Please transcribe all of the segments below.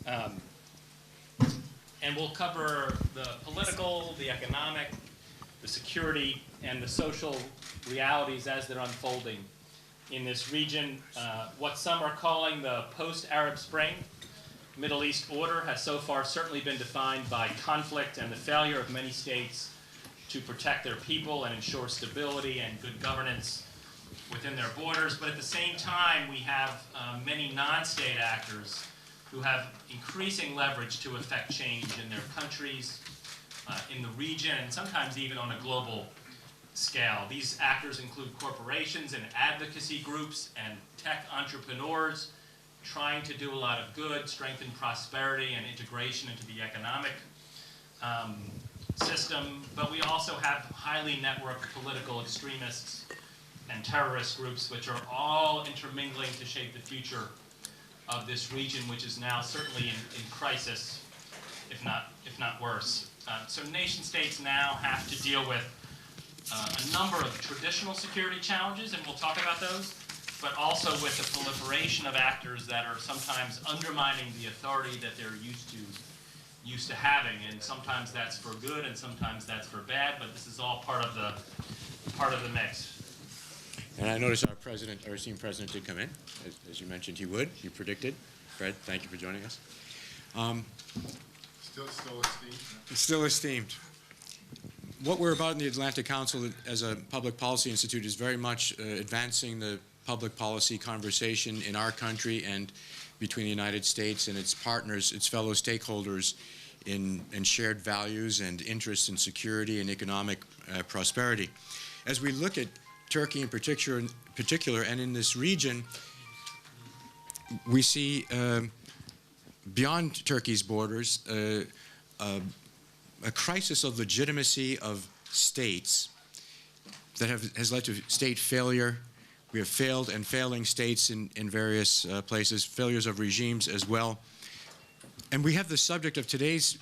Um, and we'll cover the political, the economic, the security, and the social realities as they're unfolding in this region. What some are calling the post-Arab Spring Middle East order has so far certainly been defined by conflict and the failure of many states to protect their people and ensure stability and good governance within their borders. But at the same time, we have many non-state actors who have increasing leverage to affect change in their countries, in the region, and sometimes even on a global scale. These actors include corporations and advocacy groups and tech entrepreneurs trying to do a lot of good, strengthen prosperity and integration into the economic system. But we also have highly networked political extremists and terrorist groups, which are all intermingling to shape the future of this region, which is now certainly in crisis, if not worse. So nation states now have to deal with a number of traditional security challenges, and we'll talk about those, but also with the proliferation of actors that are sometimes undermining the authority that they're used to having, and sometimes that's for good and sometimes that's for bad, but this is all part of the mix. And I noticed our esteemed president did come in, as you mentioned he would. You predicted. Fred, thank you for joining us. Still esteemed. Still esteemed. What we're about in the Atlantic Council as a public policy institute is very much advancing the public policy conversation in our country and between the United States and its partners, its fellow stakeholders in shared values and interests in security and economic prosperity. As we look at Turkey in particular, and in this region, we see beyond Turkey's borders a crisis of legitimacy of states that has led to state failure. We have failed and failing states in various places, failures of regimes as well. And we have the subject of today's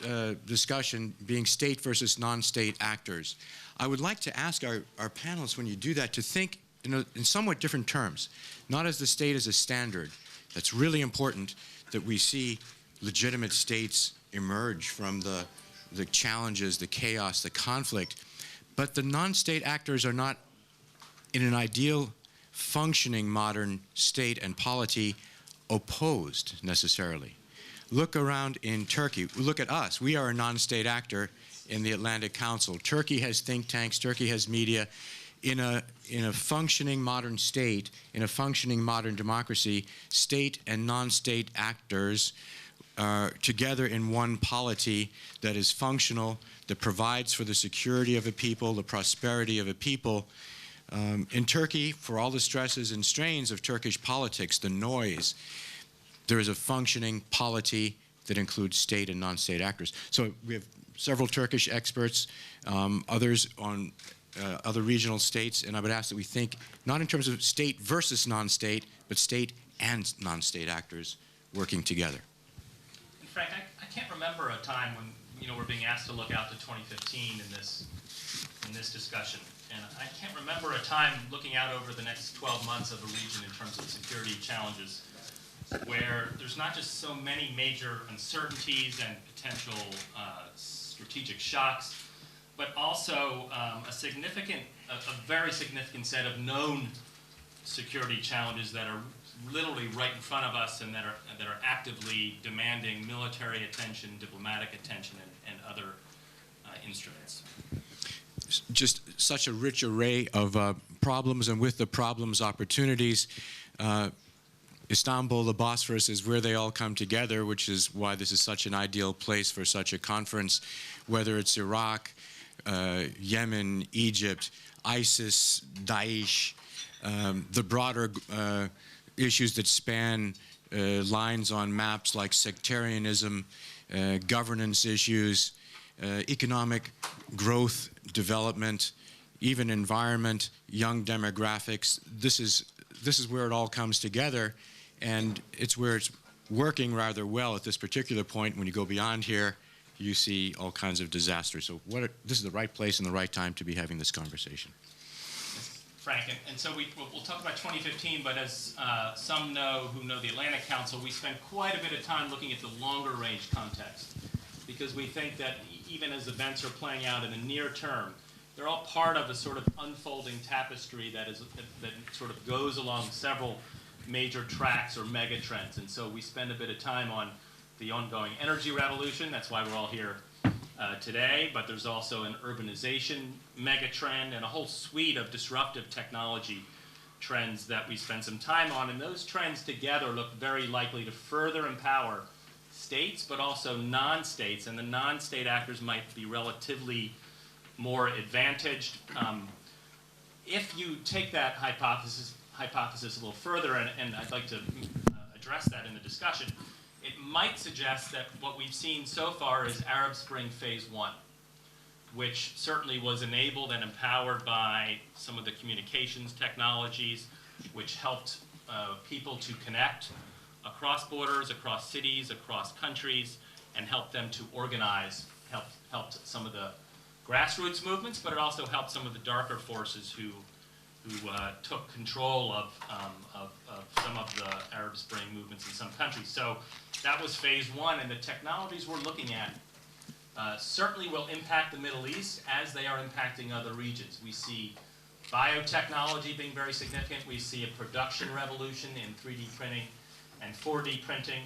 discussion being state versus non-state actors. I would like to ask our panelists, when you do that, to think in somewhat different terms, not as the state as a standard. That's really important that we see legitimate states emerge from the challenges, the chaos, the conflict. But the non-state actors are not, in an ideal functioning modern state and polity, opposed necessarily. Look around in Turkey. Look at us. We are a non-state actor in the Atlantic Council. Turkey has think tanks. Turkey has media. In a functioning modern state, in a functioning modern democracy, state and non-state actors are together in one polity that is functional, that provides for the security of a people, the prosperity of a people. In Turkey, for all the stresses and strains of Turkish politics, the noise, there is a functioning polity that includes state and non-state actors. So we have several Turkish experts, others on other regional states, and I would ask that we think not in terms of state versus non-state, but state and non-state actors working together. And Frank, I can't remember a time when we're being asked to look out to 2015 in this discussion, and I can't remember a time looking out over the next 12 months of a region in terms of security challenges where there's not just so many major uncertainties and potential strategic shocks, but also a very significant set of known security challenges that are literally right in front of us and that are actively demanding military attention, diplomatic attention, and other instruments. Just such a rich array of problems, and with the problems, opportunities. Istanbul, the Bosphorus, is where they all come together, which is why this is such an ideal place for such a conference, whether it's Iraq, Yemen, Egypt, ISIS, Daesh, the broader issues that span lines on maps like sectarianism, governance issues, economic growth, development, even environment, young demographics. This is where it all comes together, and it's where it's working rather well at this particular point. When you go beyond here, you see all kinds of disasters. So this is the right place and the right time to be having this conversation. Frank. And so we'll talk about 2015, but as some know who know the Atlantic Council, we spent quite a bit of time looking at the longer range context, because we think that even as events are playing out in the near term, they're all part of a sort of unfolding tapestry that sort of goes along several major tracks or mega trends. And so we spend a bit of time on the ongoing energy revolution. That's why we're all here today. But there's also an urbanization mega trend and a whole suite of disruptive technology trends that we spend some time on. And those trends together look very likely to further empower states, but also non-states. And the non-state actors might be relatively more advantaged. If you take that hypothesis a little further, and I'd like to address that in the discussion, it might suggest that what we've seen so far is Arab Spring Phase 1, which certainly was enabled and empowered by some of the communications technologies, which helped people to connect across borders, across cities, across countries, and helped them to organize, helped some of the grassroots movements, but it also helped some of the darker forces who took control of some of the Arab Spring movements in some countries. So that was Phase 1, and the technologies we're looking at certainly will impact the Middle East as they are impacting other regions. We see biotechnology being very significant. We see a production revolution in 3D printing and 4D printing,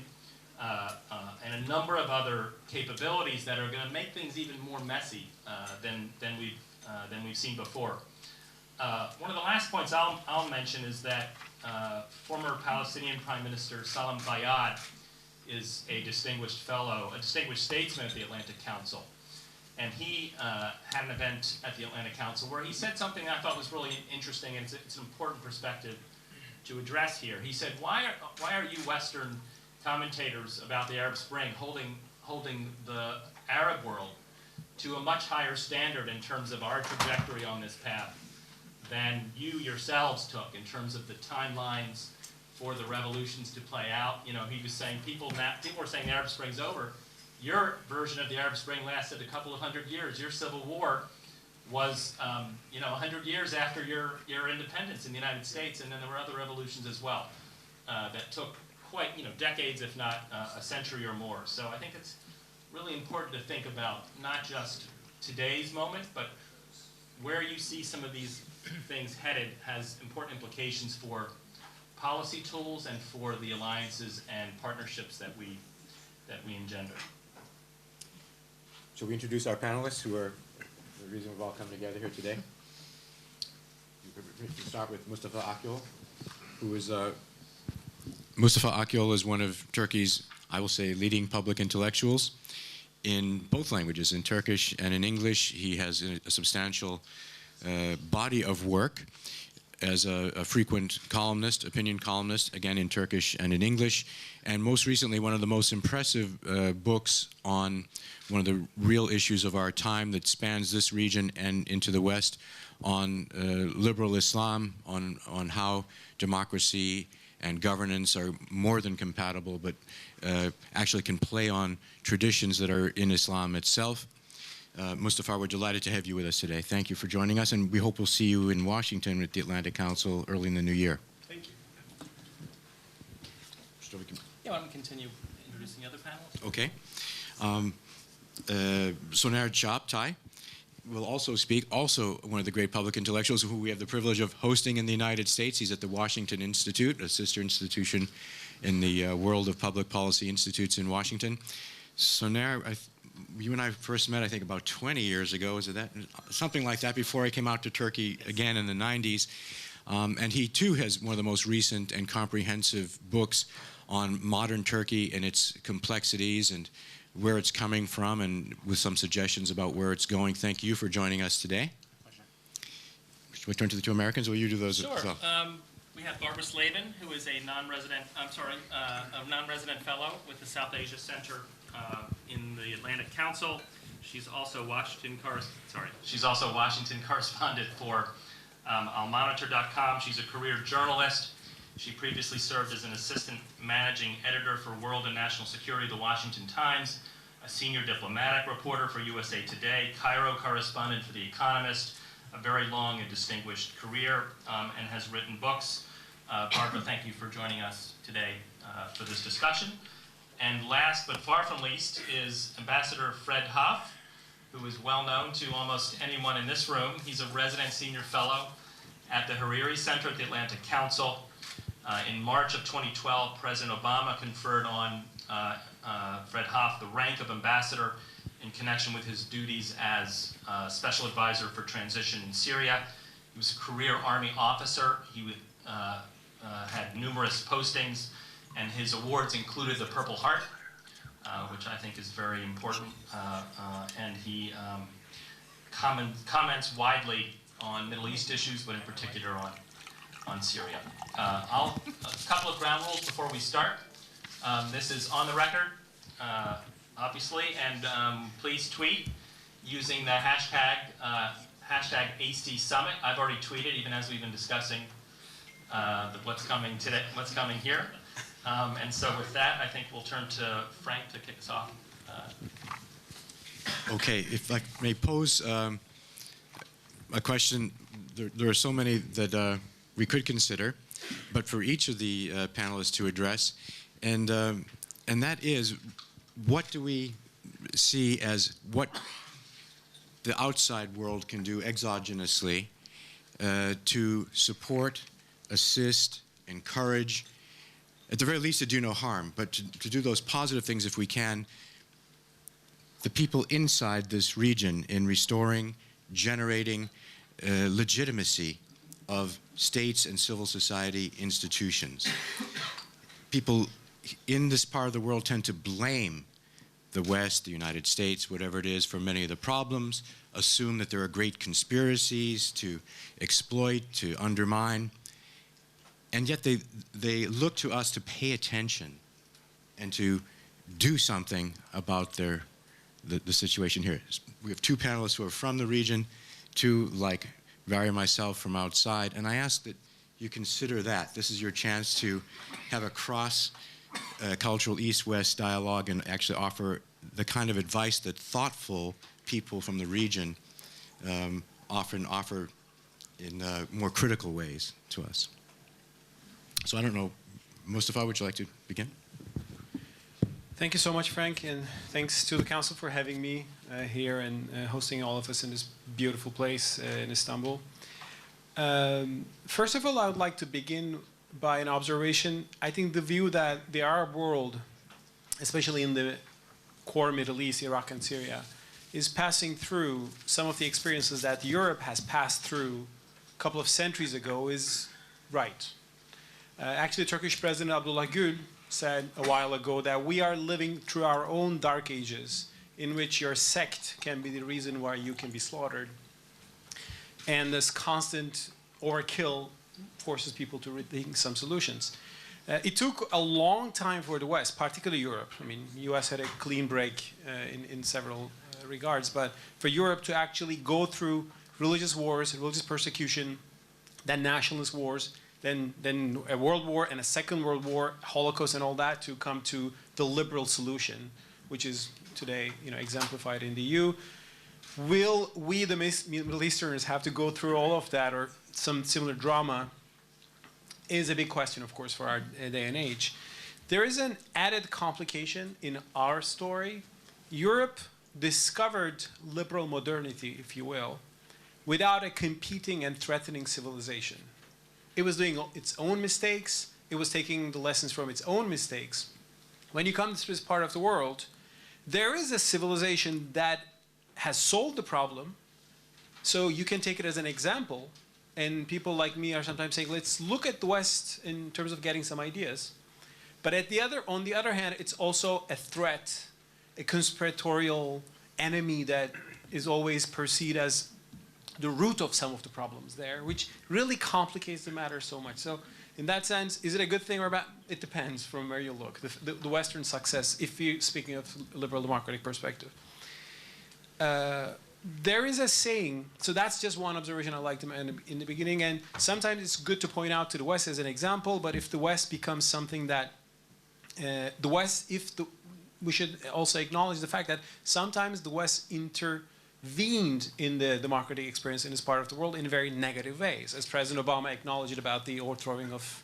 and a number of other capabilities that are going to make things even more messy than we've seen before. One of the last points I'll mention is that former Palestinian Prime Minister Salam Fayyad is a distinguished fellow, a distinguished statesman at the Atlantic Council. And he had an event at the Atlantic Council where he said something that I thought was really interesting, and it's an important perspective to address here. He said, why are you Western commentators about the Arab Spring holding the Arab world to a much higher standard in terms of our trajectory on this path than you yourselves took in terms of the timelines for the revolutions to play out? You know, he was saying people were saying the Arab Spring's over. Your version of the Arab Spring lasted a couple of hundred years. Your civil war was 100 years after your independence in the United States, and then there were other revolutions as well that took quite decades, if not a century or more. So I think it's really important to think about not just today's moment, but where you see some of these things headed has important implications for policy tools and for the alliances and partnerships that we engender. Shall we introduce our panelists, who are the reason we've all come together here today? We start with Mustafa Akyol, who is Mustafa Akyol is one of Turkey's, I will say, leading public intellectuals in both languages, in Turkish and in English. He has a substantial body of work as a frequent columnist, opinion columnist, again in Turkish and in English, and most recently one of the most impressive books on one of the real issues of our time that spans this region and into the West, on liberal Islam, on how democracy and governance are more than compatible, but actually can play on traditions that are in Islam itself. Mustafa, we're delighted to have you with us today. Thank you for joining us, and we hope we'll see you in Washington at the Atlantic Council early in the new year. Thank you. So we can... Yeah, why don't we continue introducing the other panelists? Okay. Soner Çağaptay will also speak, also one of the great public intellectuals who we have the privilege of hosting in the United States. He's at the Washington Institute, a sister institution in the world of public policy institutes in Washington. Soner, you and I first met, I think, about 20 years ago. Is it that? Something like that, before I came out to Turkey again in the 90s. And he, too, has one of the most recent and comprehensive books on modern Turkey and its complexities and where it's coming from, and with some suggestions about where it's going. Thank you for joining us today. Pleasure. Should we turn to the two Americans, or will you do those Sure. as well? We have Barbara Slavin, who is a non-resident fellow with the South Asia Center in the Atlantic Council. She's also Washington correspondent for allmonitor.com. She's a career journalist. She previously served as an assistant managing editor for World and National Security of the Washington Times, a senior diplomatic reporter for USA Today, Cairo correspondent for The Economist, a very long and distinguished career and has written books. Barbara, thank you for joining us today for this discussion. And last but far from least is Ambassador Fred Hoff, who is well known to almost anyone in this room. He's a resident senior fellow at the Hariri Center at the Atlantic Council. In March of 2012, President Obama conferred on Fred Hoff the rank of ambassador in connection with his duties as special advisor for transition in Syria. He was a career Army officer. He had numerous postings, and his awards included the Purple Heart, which I think is very important. And he comments widely on Middle East issues, but in particular on Syria. A couple of ground rules before we start. This is on the record, obviously, and please tweet using the hashtag #ACSummit. I've already tweeted, even as we've been discussing what's coming today, what's coming here. And so with that, I think we'll turn to Frank to kick us off. Okay, if I may pose a question, there are so many that we could consider, but for each of the panelists to address, and that is, what do we see as what the outside world can do exogenously to support, assist, encourage, at the very least to do no harm, but to do those positive things if we can, the people inside this region in restoring, generating legitimacy of states and civil society institutions. People in this part of the world tend to blame the West, the United States, whatever it is, for many of the problems, assume that there are great conspiracies to exploit, to undermine, and yet they look to us to pay attention and to do something about the situation here. We have two panelists who are from the region, two, like Barry and myself, from outside, and I ask that you consider that. This is your chance to have a cross-cultural East-West dialogue and actually offer the kind of advice that thoughtful people from the region often offer in more critical ways to us. So I don't know, Mustafa, would you like to begin? Thank you so much, Frank, and thanks to the Council for having me here and hosting all of us in this beautiful place in Istanbul. First of all, I would like to begin by an observation. I think the view that the Arab world, especially in the core Middle East, Iraq and Syria, is passing through some of the experiences that Europe has passed through a couple of centuries ago is right. Actually, Turkish President Abdullah Gül said a while ago that we are living through our own dark ages in which your sect can be the reason why you can be slaughtered. And this constant overkill forces people to rethink some solutions. It took a long time for the West, particularly Europe. I mean, the US had a clean break in several regards, but for Europe to actually go through religious wars, religious persecution, then nationalist wars, then a world war and a second world war, Holocaust and all that, to come to the liberal solution, which is today, exemplified in the EU. Will we, the Middle Easterners, have to go through all of that or some similar drama is a big question, of course, for our day and age. There is an added complication in our story. Europe discovered liberal modernity, if you will, without a competing and threatening civilization. It was doing its own mistakes. It was taking the lessons from its own mistakes. When you come to this part of the world, there is a civilization that has solved the problem. So you can take it as an example. And people like me are sometimes saying, let's look at the West in terms of getting some ideas. But on the other hand, it's also a threat, a conspiratorial enemy that is always perceived as the root of some of the problems there, which really complicates the matter so much. So in that sense, is it a good thing or bad? It depends from where you look. The Western success, if you're speaking of liberal democratic perspective. There is a saying, so that's just one observation I liked in the beginning, and sometimes it's good to point out to the West as an example, but if the West becomes something that, we should also acknowledge the fact that sometimes the West intervened in the democratic experience in this part of the world in very negative ways, as President Obama acknowledged about the overthrowing of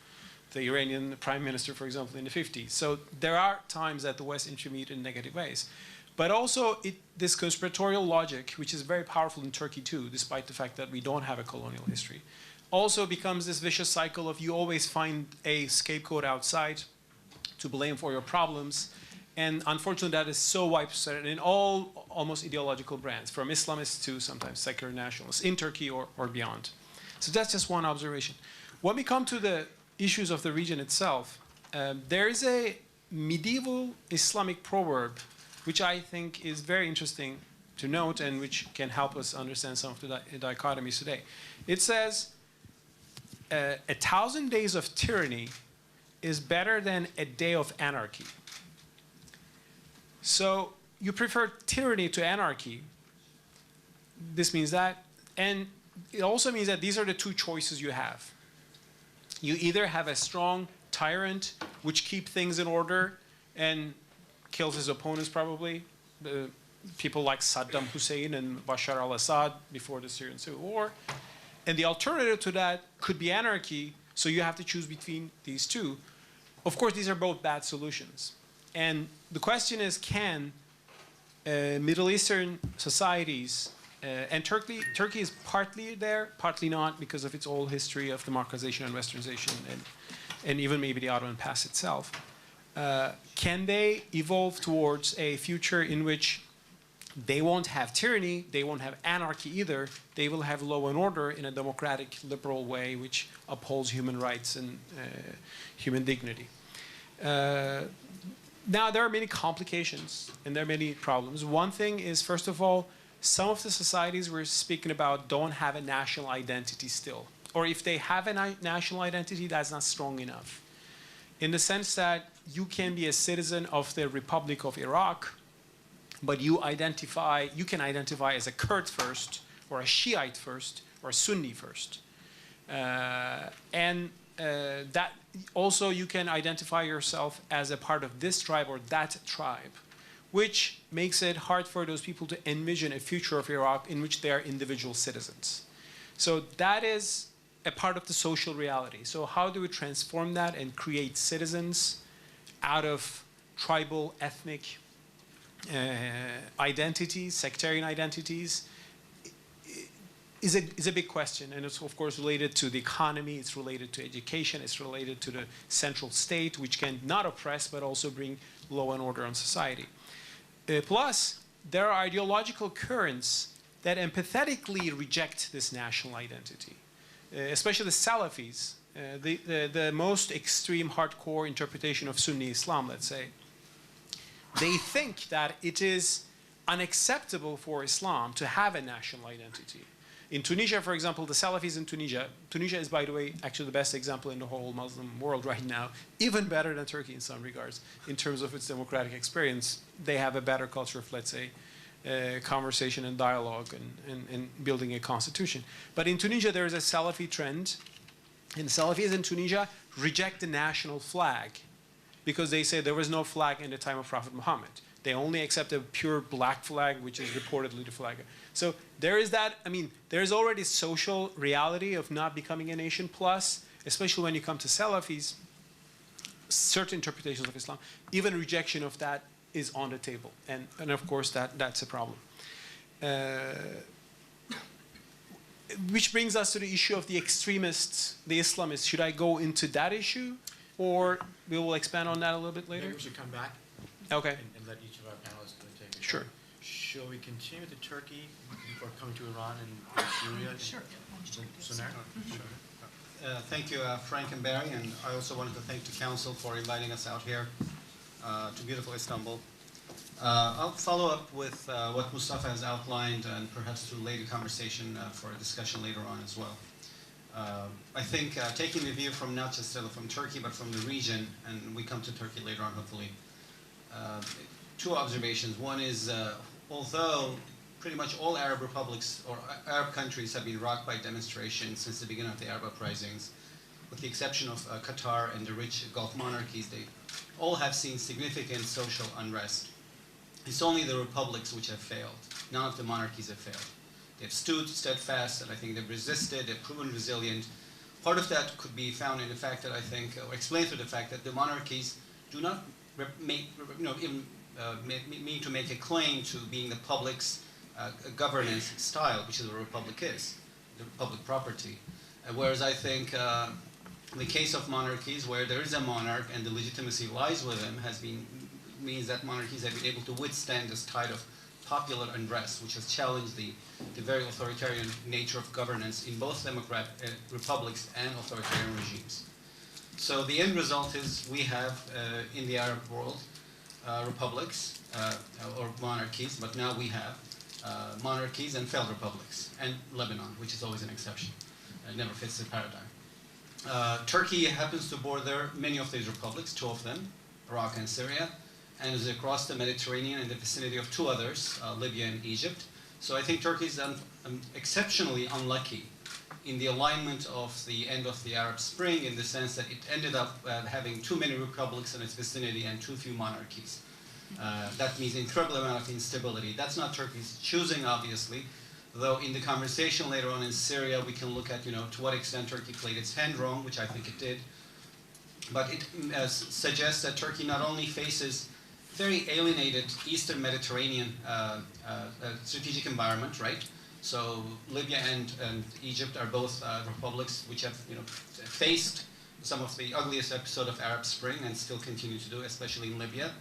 the Iranian prime minister, for example, in the 50s. So there are times that the West intervened in negative ways. But also this conspiratorial logic, which is very powerful in Turkey too, despite the fact that we don't have a colonial history, also becomes this vicious cycle of you always find a scapegoat outside to blame for your problems. And unfortunately, that is so widespread in all almost ideological brands, from Islamists to sometimes secular nationalists in Turkey or beyond. So that's just one observation. When we come to the issues of the region itself, there is a medieval Islamic proverb which I think is very interesting to note and which can help us understand some of the dichotomies today. It says, 1,000 days of tyranny is better than a day of anarchy. So you prefer tyranny to anarchy. This means that, and it also means that these are the two choices you have. You either have a strong tyrant which keeps things in order and kills his opponents probably, people like Saddam Hussein and Bashar al-Assad before the Syrian civil war. And the alternative to that could be anarchy, so you have to choose between these two. Of course, these are both bad solutions. And the question is, can Middle Eastern societies, and Turkey is partly there, partly not, because of its old history of democratization and westernization, and even maybe the Ottoman past itself. Can they evolve towards a future in which they won't have tyranny, they won't have anarchy either, they will have law and order in a democratic, liberal way which upholds human rights and human dignity? Now, there are many complications and there are many problems. One thing is, first of all, some of the societies we're speaking about don't have a national identity still. Or if they have a national identity, that's not strong enough. In the sense that you can be a citizen of the Republic of Iraq, but you can identify as a Kurd first, or a Shiite first, or a Sunni first. That also you can identify yourself as a part of this tribe or that tribe, which makes it hard for those people to envision a future of Iraq in which they are individual citizens. So that is a part of the social reality. So how do we transform that and create citizens out of tribal, ethnic identities, sectarian identities, is a big question. And it's, of course, related to the economy, it's related to education, it's related to the central state, which can not oppress, but also bring law and order on society. Plus, there are ideological currents that empathetically reject this national identity, especially the Salafis, the most extreme hardcore interpretation of Sunni Islam, let's say. They think that it is unacceptable for Islam to have a national identity. In Tunisia, for example, the Salafis in Tunisia is, by the way, actually the best example in the whole Muslim world right now, even better than Turkey in some regards, in terms of its democratic experience. They have a better culture of, let's say, conversation and dialogue and building a constitution. But in Tunisia, there is a Salafi trend, and Salafis in Tunisia reject the national flag because they say there was no flag in the time of Prophet Muhammad. They only accept a pure black flag, which is reportedly the flag. So there is that, I mean, there's already social reality of not becoming a nation, plus, especially when you come to Salafis, certain interpretations of Islam, even rejection of that is on the table. And of course, that's a problem. Which brings us to the issue of the extremists, the Islamists. Should I go into that issue, or we will expand on that a little bit later? Maybe we should come back. Okay. And let each of our panelists take a Sure. turn. Shall we continue to Turkey before coming to Iran and Syria? Sure. Soner? Sure. Thank you, Frank and Barry, and I also wanted to thank the Council for inviting us out here to beautiful Istanbul. I'll follow up with what Mustafa has outlined and perhaps to lay the conversation for a discussion later on as well. I think taking the view from not just from Turkey, but from the region, and we come to Turkey later on, hopefully. Two observations. One is, although pretty much all Arab republics or Arab countries have been rocked by demonstrations since the beginning of the Arab uprisings, with the exception of Qatar and the rich Gulf monarchies, they all have seen significant social unrest. It's only the republics which have failed. None of the monarchies have failed. They've stood steadfast, and I think they've resisted, they've proven resilient. Part of that could be found in the fact that I think, or explained through the fact that the monarchies do not mean to make a claim to being the public's governance style, which is what a republic is, the public property. Whereas I think in the case of monarchies, where there is a monarch and the legitimacy lies with him, means that monarchies have been able to withstand this tide of popular unrest, which has challenged the very authoritarian nature of governance in both republics and authoritarian regimes. So the end result is we have in the Arab world republics or monarchies, but now we have monarchies and failed republics, and Lebanon, which is always an exception. It never fits the paradigm. Turkey happens to border many of these republics, 2 of them, Iraq and Syria, and is across the Mediterranean in the vicinity of 2 others, Libya and Egypt. So I think Turkey is exceptionally unlucky in the alignment of the end of the Arab Spring, in the sense that it ended up having too many republics in its vicinity and too few monarchies. That means incredible amount of instability. That's not Turkey's choosing, obviously, though in the conversation later on in Syria, we can look at, to what extent Turkey played its hand wrong, which I think it did. But it suggests that Turkey not only faces very alienated Eastern Mediterranean strategic environment, right? So Libya and Egypt are both republics which have, faced some of the ugliest episode of Arab Spring and still continue to do, especially in Libya.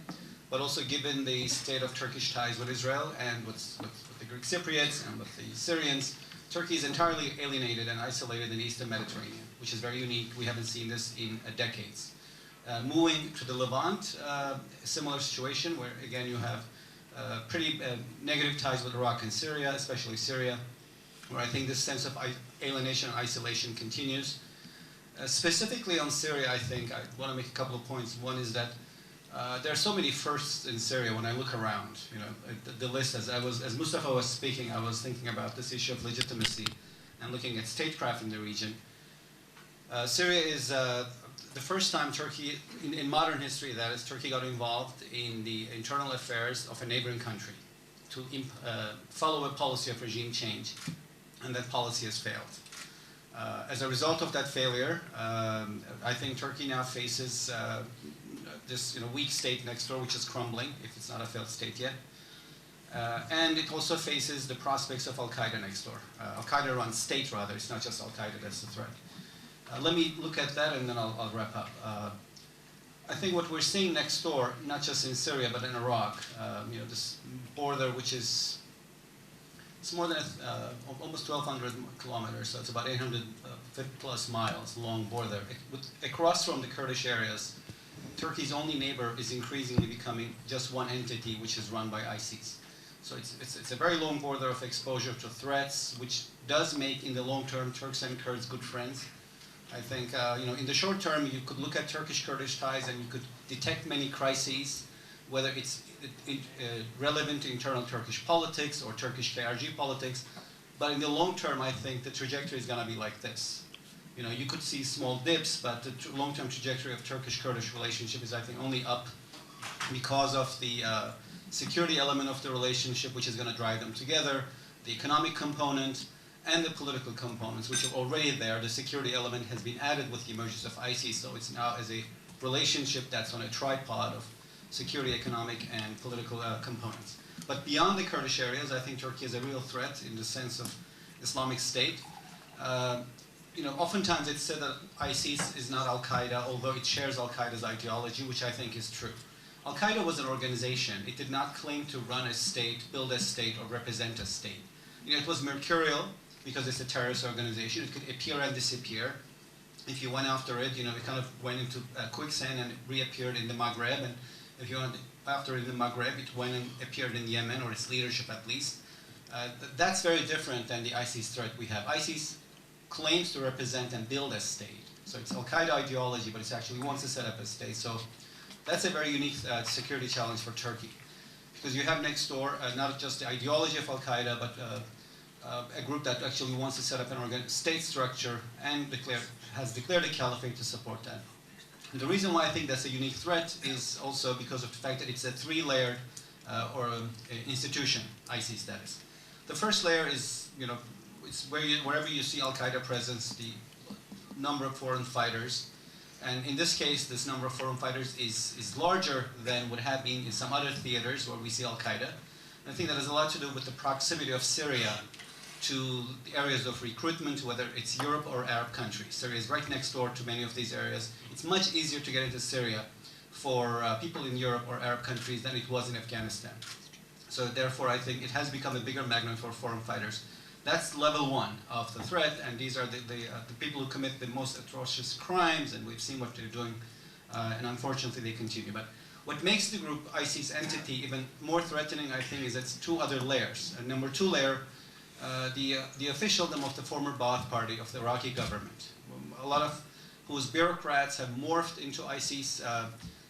But also given the state of Turkish ties with Israel and with the Greek Cypriots and with the Syrians, Turkey is entirely alienated and isolated in the Eastern Mediterranean, which is very unique. We haven't seen this in decades. Moving to the Levant, a similar situation where, again, you have pretty negative ties with Iraq and Syria, especially Syria, where I think this sense of alienation and isolation continues. Specifically on Syria, I think I want to make a couple of points. One is that there are so many firsts in Syria when I look around. The list, as Mustafa was speaking, I was thinking about this issue of legitimacy and looking at statecraft in the region. Syria is the first time Turkey, in modern history, that is, Turkey got involved in the internal affairs of a neighboring country to follow a policy of regime change, and that policy has failed. As a result of that failure, I think Turkey now faces this weak state next door, which is crumbling, if it's not a failed state yet. And it also faces the prospects of Al-Qaeda next door. Al-Qaeda-run state, rather. It's not just Al-Qaeda that's the threat. Let me look at that, and then I'll wrap up. I think what we're seeing next door, not just in Syria, but in Iraq, this border, which is it's more than almost 1,200 kilometers, so it's about 850 plus miles long border. Across from the Kurdish areas, Turkey's only neighbor is increasingly becoming just one entity, which is run by ISIS. So it's a very long border of exposure to threats, which does make, in the long term, Turks and Kurds good friends. I think, in the short term, you could look at Turkish-Kurdish ties and you could detect many crises, whether it's relevant to internal Turkish politics or Turkish KRG politics. But in the long term, I think the trajectory is going to be like this. You could see small dips, but the long-term trajectory of Turkish-Kurdish relationship is, I think, only up because of the security element of the relationship, which is going to drive them together, the economic component, and the political components, which are already there. The security element has been added with the emergence of ISIS, so it's now as a relationship that's on a tripod of security, economic, and political components. But beyond the Kurdish areas, I think Turkey is a real threat in the sense of Islamic State. Oftentimes it's said that ISIS is not Al-Qaeda, although it shares Al-Qaeda's ideology, which I think is true. Al-Qaeda was an organization. It did not claim to run a state, build a state, or represent a state. It was mercurial, because it's a terrorist organization. It could appear and disappear. If you went after it, it kind of went into quicksand and reappeared in the Maghreb. And if you went after it in the Maghreb, it went and appeared in Yemen, or its leadership at least. That's very different than the ISIS threat we have. ISIS claims to represent and build a state. So it's Al-Qaeda ideology, but it actually wants to set up a state. So that's a very unique security challenge for Turkey. Because you have next door not just the ideology of Al-Qaeda, but a group that actually wants to set up an state structure and has declared a caliphate to support that. And the reason why I think that's a unique threat is also because of the fact that it's a 3-layered or institution, ISIS that is. The first layer is, it's wherever you see Al-Qaeda presence, the number of foreign fighters. And in this case, this number of foreign fighters is larger than would have been in some other theaters where we see Al-Qaeda. And I think that has a lot to do with the proximity of Syria to the areas of recruitment, whether it's Europe or Arab countries. Syria is right next door to many of these areas. It's much easier to get into Syria for people in Europe or Arab countries than it was in Afghanistan. So therefore, I think it has become a bigger magnet for foreign fighters. That's level one of the threat, and these are the people who commit the most atrocious crimes, and we've seen what they're doing, and unfortunately they continue. But what makes the group ISIS entity even more threatening, I think, is its two other layers. And number two layer, the officialdom of the former Ba'ath party of the Iraqi government. A lot of whose bureaucrats have morphed into ISIS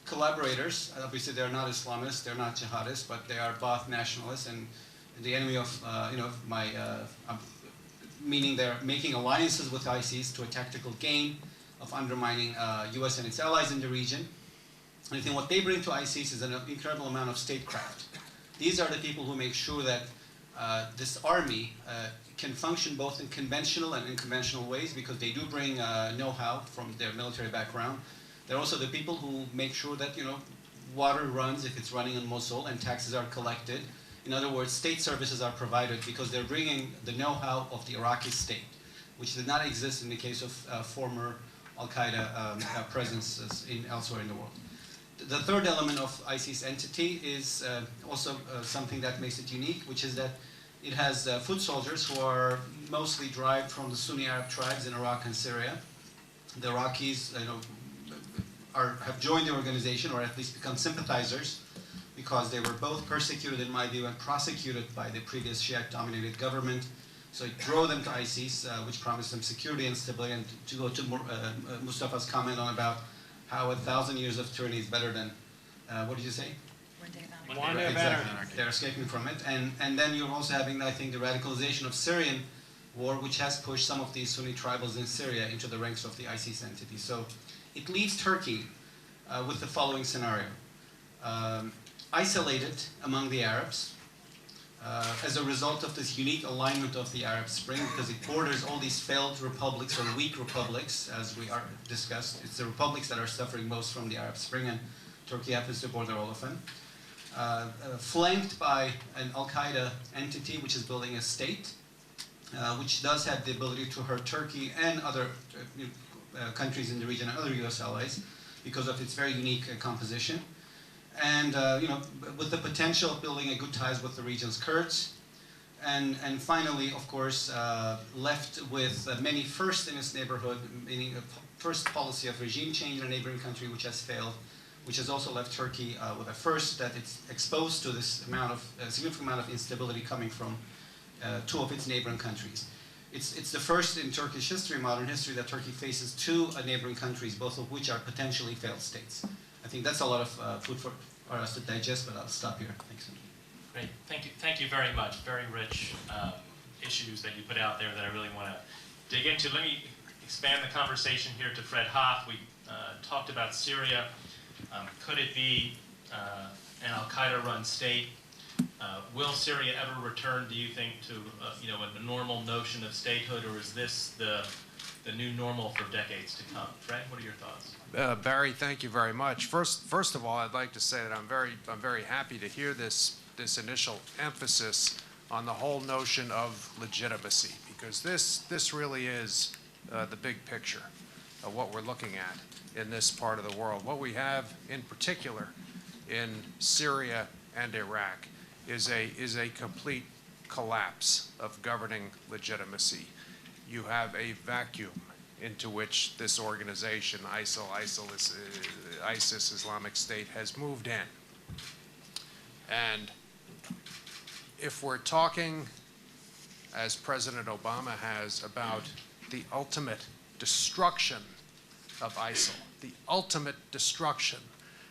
collaborators. Obviously, they're not Islamists, they're not jihadists, but they are Ba'ath nationalists and the enemy of, meaning they're making alliances with ISIS to a tactical gain of undermining US and its allies in the region. And I think what they bring to ISIS is an incredible amount of statecraft. These are the people who make sure that this army can function both in conventional and unconventional ways, because they do bring know-how from their military background. They're also the people who make sure that, water runs if it's running in Mosul and taxes are collected. In other words, state services are provided because they're bringing the know-how of the Iraqi state, which did not exist in the case of former Al-Qaeda presences elsewhere in the world. The third element of ISIS entity is also something that makes it unique, which is that it has foot soldiers who are mostly derived from the Sunni Arab tribes in Iraq and Syria. The Iraqis, have joined the organization, or at least become sympathizers, because they were both persecuted, in my view, and prosecuted by the previous Shiite-dominated government. So it drove them to ISIS, which promised them security and stability. And to go to Mustafa's comment on about how 1,000 years of tyranny is better than, what did you say? One day better. Exactly. They're escaping from it. And then you're also having, I think, the radicalization of Syrian war, which has pushed some of these Sunni tribals in Syria into the ranks of the ISIS entity. So it leaves Turkey with the following scenario. Isolated among the Arabs as a result of this unique alignment of the Arab Spring, because it borders all these failed republics or weak republics, as we are discussed. It's the republics that are suffering most from the Arab Spring, and Turkey happens to border all of them. Flanked by an Al-Qaeda entity which is building a state, which does have the ability to hurt Turkey and other countries in the region and other US allies because of its very unique composition. And with the potential of building a good ties with the region's Kurds. And finally, of course, left with many firsts in its neighborhood, meaning a first policy of regime change in a neighboring country which has failed, which has also left Turkey with a first that it's exposed to this significant amount of instability coming from two of its neighboring countries. It's the first in Turkish history, modern history, that Turkey faces two neighboring countries, both of which are potentially failed states. I think that's a lot of food for us to digest, but I'll stop here. Thanks. Great. Thank you very much. Very rich issues that you put out there that I really want to dig into. Let me expand the conversation here to Fred Hoff. We talked about Syria. Could it be an Al-Qaeda-run state? Will Syria ever return, do you think, to a normal notion of statehood, or is this the new normal for decades to come? Fred, what are your thoughts? Barry, thank you very much. First of all, I'd like to say that I'm very happy to hear this initial emphasis on the whole notion of legitimacy, because this really is the big picture of what we're looking at in this part of the world. What we have in particular in Syria and Iraq is a complete collapse of governing legitimacy. You have a vacuum into which this organization, ISIS, Islamic State, has moved in. And if we're talking, as President Obama has, about the ultimate destruction of ISIL, the ultimate destruction,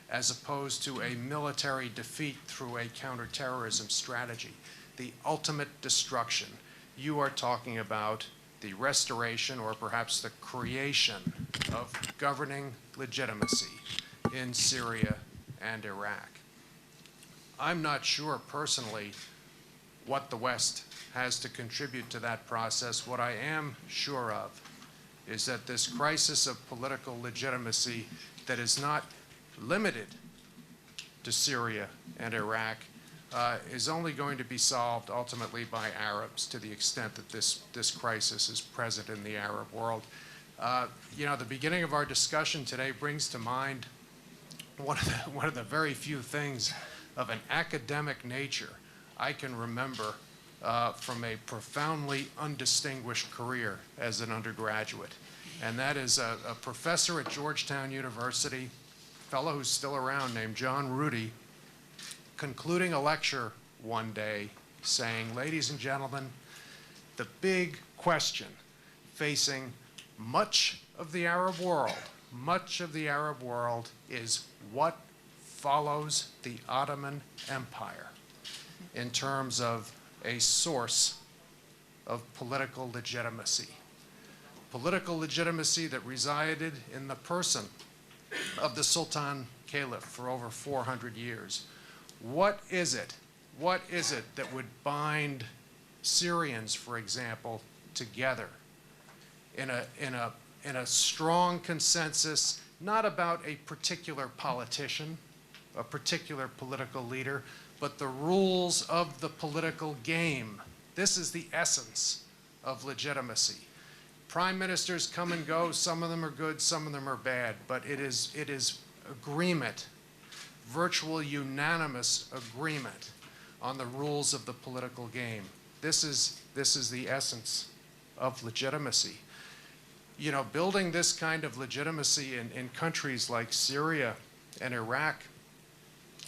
as opposed to a military defeat through a counterterrorism strategy, the ultimate destruction, you are talking about the restoration, or perhaps the creation, of governing legitimacy in Syria and Iraq. I'm not sure personally what the West has to contribute to that process. What I am sure of is that this crisis of political legitimacy that is not limited to Syria and Iraq is only going to be solved ultimately by Arabs, to the extent that this crisis is present in the Arab world. You know, the beginning of our discussion today brings to mind one of the very few things of an academic nature I can remember from a profoundly undistinguished career as an undergraduate. And that is a professor at Georgetown University, a fellow who's still around named John Rudy, concluding a lecture one day saying, "Ladies and gentlemen, the big question facing much of the Arab world is what follows the Ottoman Empire in terms of a source of political legitimacy. Political legitimacy that resided in the person of the Sultan Caliph for over 400 years. What is it that would bind Syrians, for example, together in a strong consensus, not about a particular politician, a particular political leader, but the rules of the political game? This is the essence of legitimacy. Prime ministers come and go. Some of them are good, some of them are bad, but it is agreement, virtual unanimous agreement on the rules of the political game. This is the essence of legitimacy. You know, building this kind of legitimacy in countries like Syria and Iraq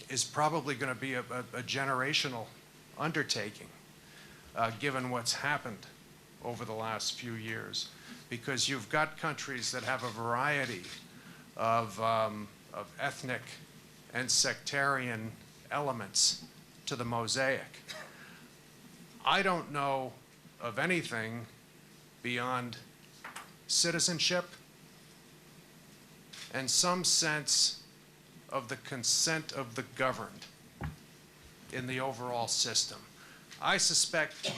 is probably going to be a generational undertaking, given what's happened over the last few years, because you've got countries that have a variety of ethnic and sectarian elements to the mosaic. I don't know of anything beyond citizenship and some sense of the consent of the governed in the overall system. I suspect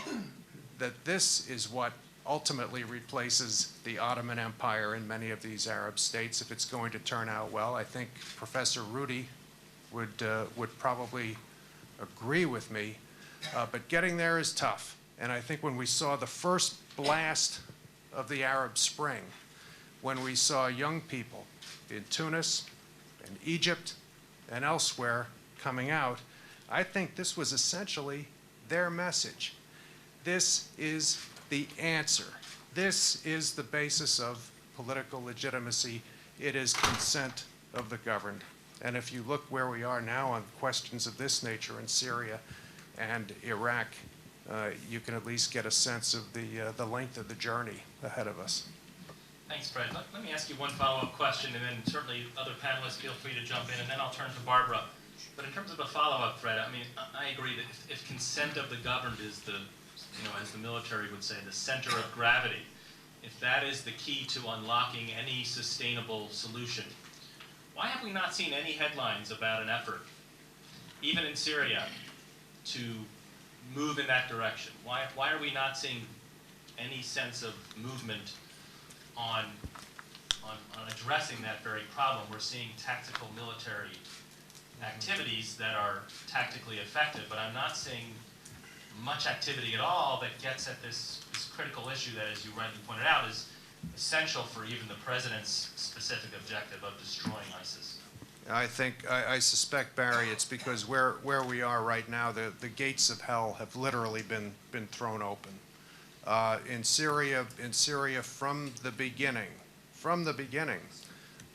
that this is what ultimately replaces the Ottoman Empire in many of these Arab states if it's going to turn out well. I think Professor Rudy would probably agree with me, but getting there is tough. And I think when we saw the first blast of the Arab Spring, when we saw young people in Tunis and Egypt and elsewhere coming out, I think this was essentially their message. This is the answer. This is the basis of political legitimacy. It is consent of the governed. And if you look where we are now on questions of this nature in Syria and Iraq, you can at least get a sense of the length of the journey ahead of us. Thanks, Fred. Let me ask you one follow-up question, and then certainly other panelists feel free to jump in, and then I'll turn to Barbara. But in terms of a follow-up, Fred, I mean, I agree that if consent of the governed is the, you know, as the military would say, the center of gravity, if that is the key to unlocking any sustainable solution, why have we not seen any headlines about an effort, even in Syria, to move in that direction? Why are we not seeing any sense of movement on addressing that very problem? We're seeing tactical military activities that are tactically effective, but I'm not seeing much activity at all that gets at this critical issue that, as you rightly pointed out, is essential for even the president's specific objective of destroying ISIS. I suspect, Barry, it's because where we are right now, the gates of hell have literally been thrown open. In Syria, from the beginning,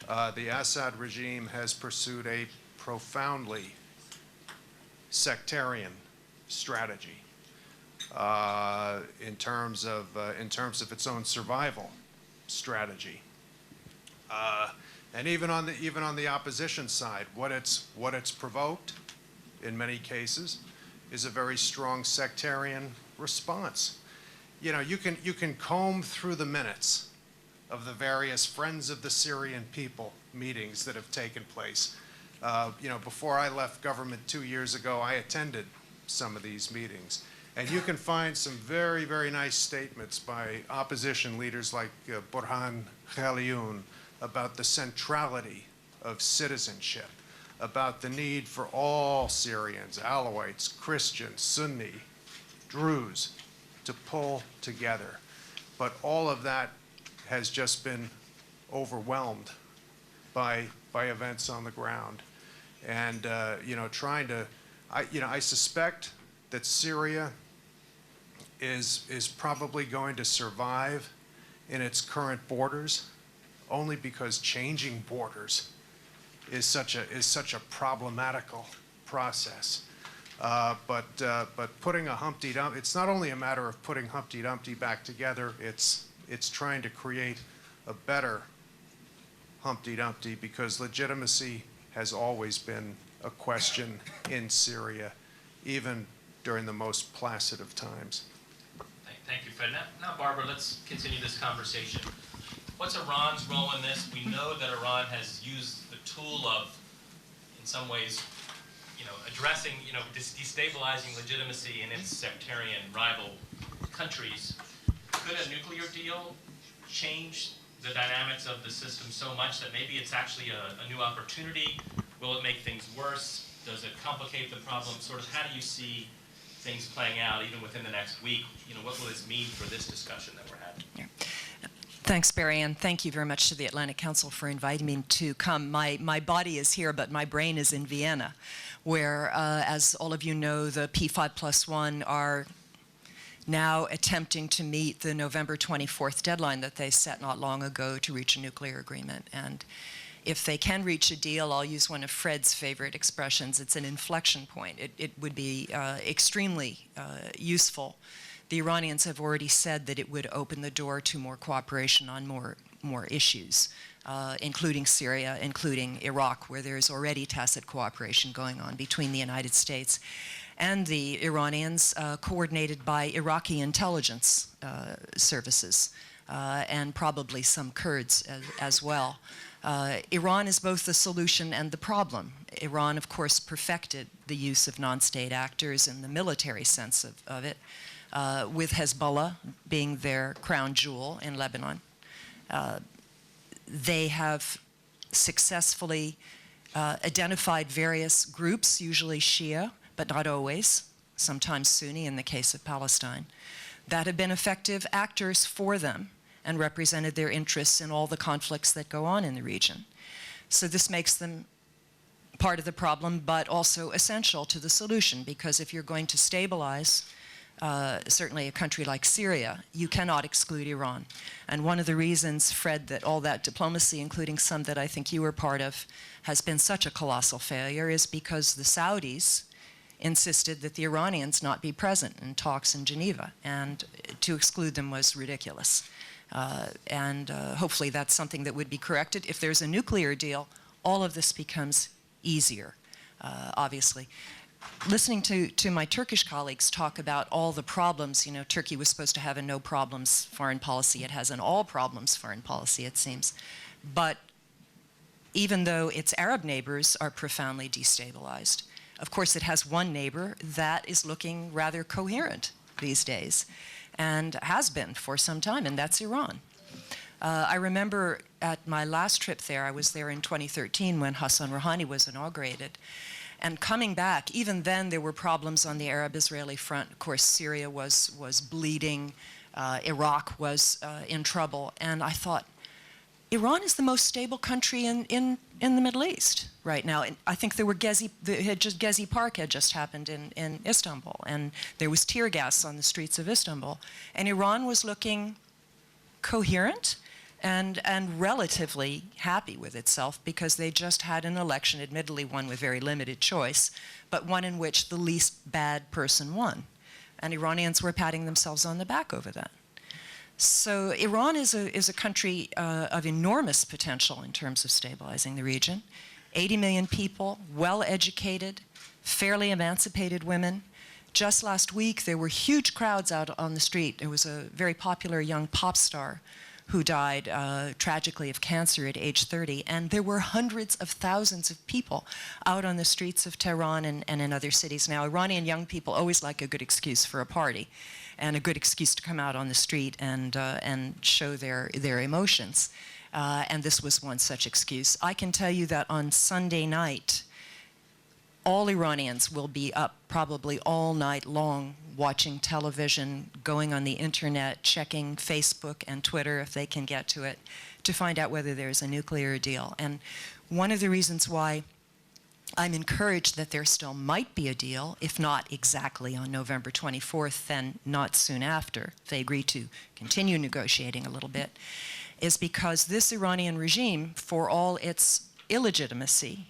the Assad regime has pursued a profoundly sectarian strategy in terms of its own survival strategy. And even on the opposition side, what it's provoked, in many cases, is a very strong sectarian response. You know, you can comb through the minutes of the various Friends of the Syrian People meetings that have taken place. Before I left government 2 years ago, I attended some of these meetings. And you can find some very, very nice statements by opposition leaders like Burhan Ghaliun about the centrality of citizenship, about the need for all Syrians, Alawites, Christians, Sunni, Druze, to pull together. But all of that has just been overwhelmed by events on the ground. And, I suspect that Syria is probably going to survive in its current borders only because changing borders is such a problematical process. But putting a Humpty Dumpty, it's not only a matter of putting Humpty Dumpty back together, it's trying to create a better Humpty Dumpty, because legitimacy has always been a question in Syria, even during the most placid of times. Thank you, Fred. Now, Barbara, let's continue this conversation. What's Iran's role in this? We know that Iran has used the tool of, in some ways, addressing, destabilizing legitimacy in its sectarian rival countries. Could a nuclear deal change the dynamics of the system so much that maybe it's actually a new opportunity? Will it make things worse? Does it complicate the problem? Sort of, how do you see things playing out even within the next week? What will this mean for this discussion that we're having? Yeah. Thanks, Barry, and thank you very much to the Atlantic Council for inviting me to come. My body is here, but my brain is in Vienna, where, as all of you know, the P5+1 are now attempting to meet the November 24th deadline that they set not long ago to reach a nuclear agreement. And if they can reach a deal, I'll use one of Fred's favorite expressions, it's an inflection point. It would be extremely useful. The Iranians have already said that it would open the door to more cooperation on more issues, including Syria, including Iraq, where there's already tacit cooperation going on between the United States and the Iranians, coordinated by Iraqi intelligence services, and probably some Kurds as well. Iran is both the solution and the problem. Iran, of course, perfected the use of non-state actors in the military sense of it, with Hezbollah being their crown jewel in Lebanon. They have successfully identified various groups, usually Shia, but not always, sometimes Sunni in the case of Palestine, that have been effective actors for them and represented their interests in all the conflicts that go on in the region. So this makes them part of the problem, but also essential to the solution, because if you're going to stabilize certainly a country like Syria, you cannot exclude Iran. And one of the reasons, Fred, that all that diplomacy, including some that I think you were part of, has been such a colossal failure is because the Saudis insisted that the Iranians not be present in talks in Geneva, and to exclude them was ridiculous. Hopefully that's something that would be corrected. If there's a nuclear deal, all of this becomes easier, obviously. Listening to my Turkish colleagues talk about all the problems, Turkey was supposed to have a no problems foreign policy. It has an all problems foreign policy, it seems. But even though its Arab neighbors are profoundly destabilized, of course it has one neighbor that is looking rather coherent these days, and has been for some time, and that's Iran. I remember at my last trip there, I was there in 2013 when Hassan Rouhani was inaugurated, and coming back, even then there were problems on the Arab-Israeli front. Of course, Syria was bleeding, Iraq was in trouble, and I thought, Iran is the most stable country in the Middle East right now. And I think there were Gezi Park had just happened in Istanbul, and there was tear gas on the streets of Istanbul. And Iran was looking coherent and relatively happy with itself, because they just had an election, admittedly one with very limited choice, but one in which the least bad person won. And Iranians were patting themselves on the back over that. So Iran is a country of enormous potential in terms of stabilizing the region. 80 million people, well-educated, fairly emancipated women. Just last week, there were huge crowds out on the street. There was a very popular young pop star who died tragically of cancer at age 30. And there were hundreds of thousands of people out on the streets of Tehran and in other cities. Now, Iranian young people always like a good excuse for a party and a good excuse to come out on the street and show their emotions. And this was one such excuse. I can tell you that on Sunday night, all Iranians will be up probably all night long watching television, going on the internet, checking Facebook and Twitter if they can get to it, to find out whether there's a nuclear deal. And one of the reasons why I'm encouraged that there still might be a deal, if not exactly on November 24th, then not soon after, if they agree to continue negotiating a little bit, is because this Iranian regime, for all its illegitimacy,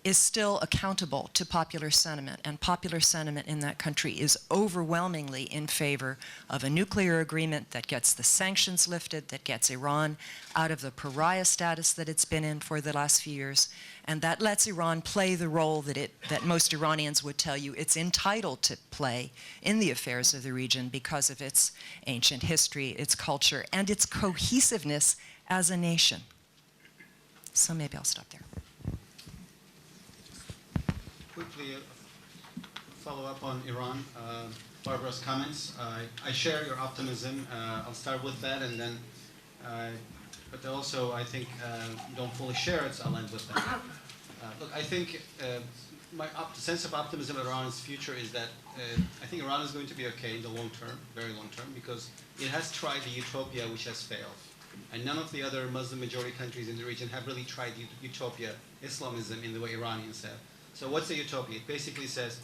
is still accountable to popular sentiment, and popular sentiment in that country is overwhelmingly in favor of a nuclear agreement that gets the sanctions lifted, that gets Iran out of the pariah status that it's been in for the last few years, and that lets Iran play the role that most Iranians would tell you it's entitled to play in the affairs of the region because of its ancient history, its culture, and its cohesiveness as a nation. So maybe I'll stop there. Quickly follow up on Iran. Barbara's comments. I share your optimism. I'll start with that, and then, but also I think don't fully share it, so I'll end with that. Look, I think my sense of optimism about Iran's future is that I think Iran is going to be okay in the long term, very long term, because it has tried the utopia which has failed. And none of the other Muslim majority countries in the region have really tried utopia, Islamism, in the way Iranians have. So what's a utopia? It basically says,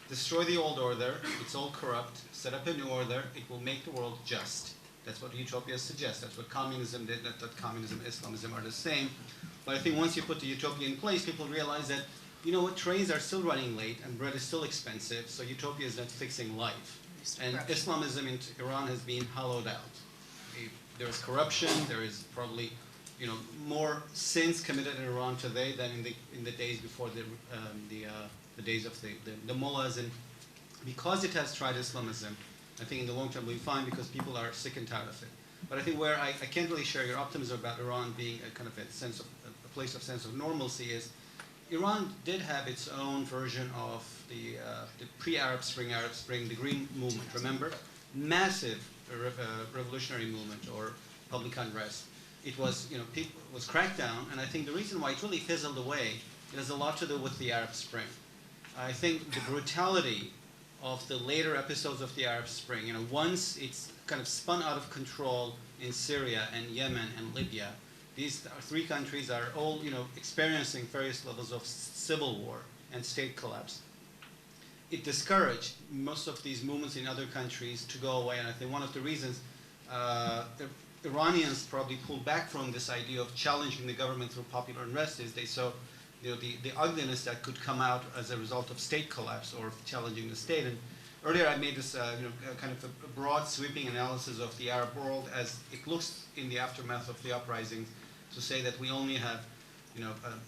destroy the old order, it's all corrupt, set up a new order, it will make the world just. That's what utopia suggests. That's what communism did, that communism and Islamism are the same. But I think once you put the utopia in place, people realize that, you know what, trains are still running late and bread is still expensive, so utopia is not fixing life. And Islamism in Iran has been hollowed out. There is corruption, there is probably more sins committed in Iran today than in the days before the days of the mullahs. And because it has tried Islamism, I think in the long term we'll be fine because people are sick and tired of it. But I think where I can't really share your optimism about Iran being a kind of a place of sense of normalcy is Iran did have its own version of the pre-Arab Spring, the Green Movement. Remember, massive revolutionary movement or public unrest. It was, people was cracked down, and I think the reason why it really fizzled away, it has a lot to do with the Arab Spring. I think the brutality of the later episodes of the Arab Spring, once it's kind of spun out of control in Syria and Yemen and Libya, these three countries are all, experiencing various levels of civil war and state collapse. It discouraged most of these movements in other countries to go away, and I think one of the reasons the Iranians probably pulled back from this idea of challenging the government through popular unrest is they saw the ugliness that could come out as a result of state collapse or challenging the state. And earlier I made this kind of a broad sweeping analysis of the Arab world as it looks in the aftermath of the uprisings to say that we only have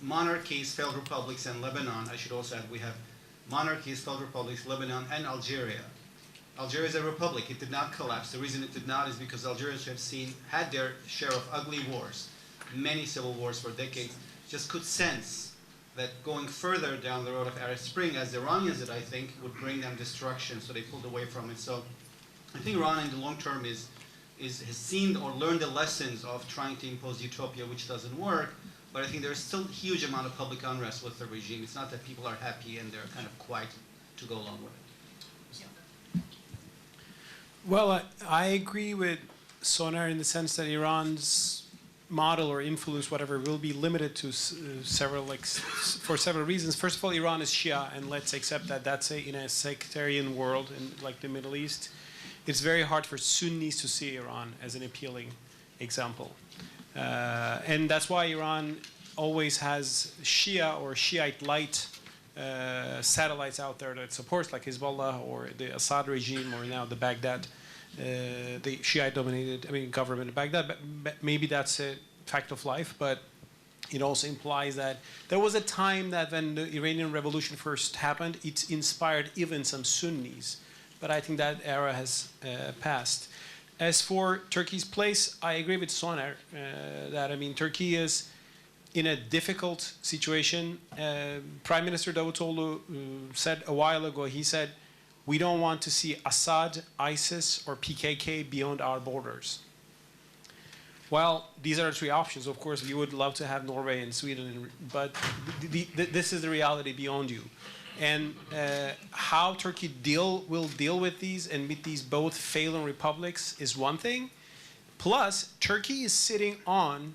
monarchies, failed republics, and Lebanon. I should also add we have monarchies, failed republics, Lebanon, and Algeria. Algeria is a republic. It did not collapse. The reason it did not is because Algerians have had their share of ugly wars, many civil wars for decades, just could sense that going further down the road of Arab Spring, as the Iranians did, I think, would bring them destruction, so they pulled away from it. So I think Iran in the long term has seen or learned the lessons of trying to impose utopia, which doesn't work, but I think there's still a huge amount of public unrest with the regime. It's not that people are happy and they're kind of quiet to go along with it. Well, I agree with Soner in the sense that Iran's model or influence, whatever, will be limited to for several reasons. First of all, Iran is Shia, and let's accept that that's in a sectarian world like the Middle East. It's very hard for Sunnis to see Iran as an appealing example. And that's why Iran always has Shia or Shiite light satellites out there that supports, like Hezbollah or the Assad regime, or now the Baghdad, the Shiite-dominated government of Baghdad. But maybe that's a fact of life, but it also implies that there was a time that when the Iranian Revolution first happened, it inspired even some Sunnis. But I think that era has passed. As for Turkey's place, I agree with Soner that, I mean, Turkey is in a difficult situation. Prime Minister Davutoglu said a while ago, he said, we don't want to see Assad, ISIS, or PKK beyond our borders. Well, these are the three options. Of course, we would love to have Norway and Sweden, but this is the reality beyond you. And how Turkey will deal with these and with these both failing republics is one thing. Plus, Turkey is sitting on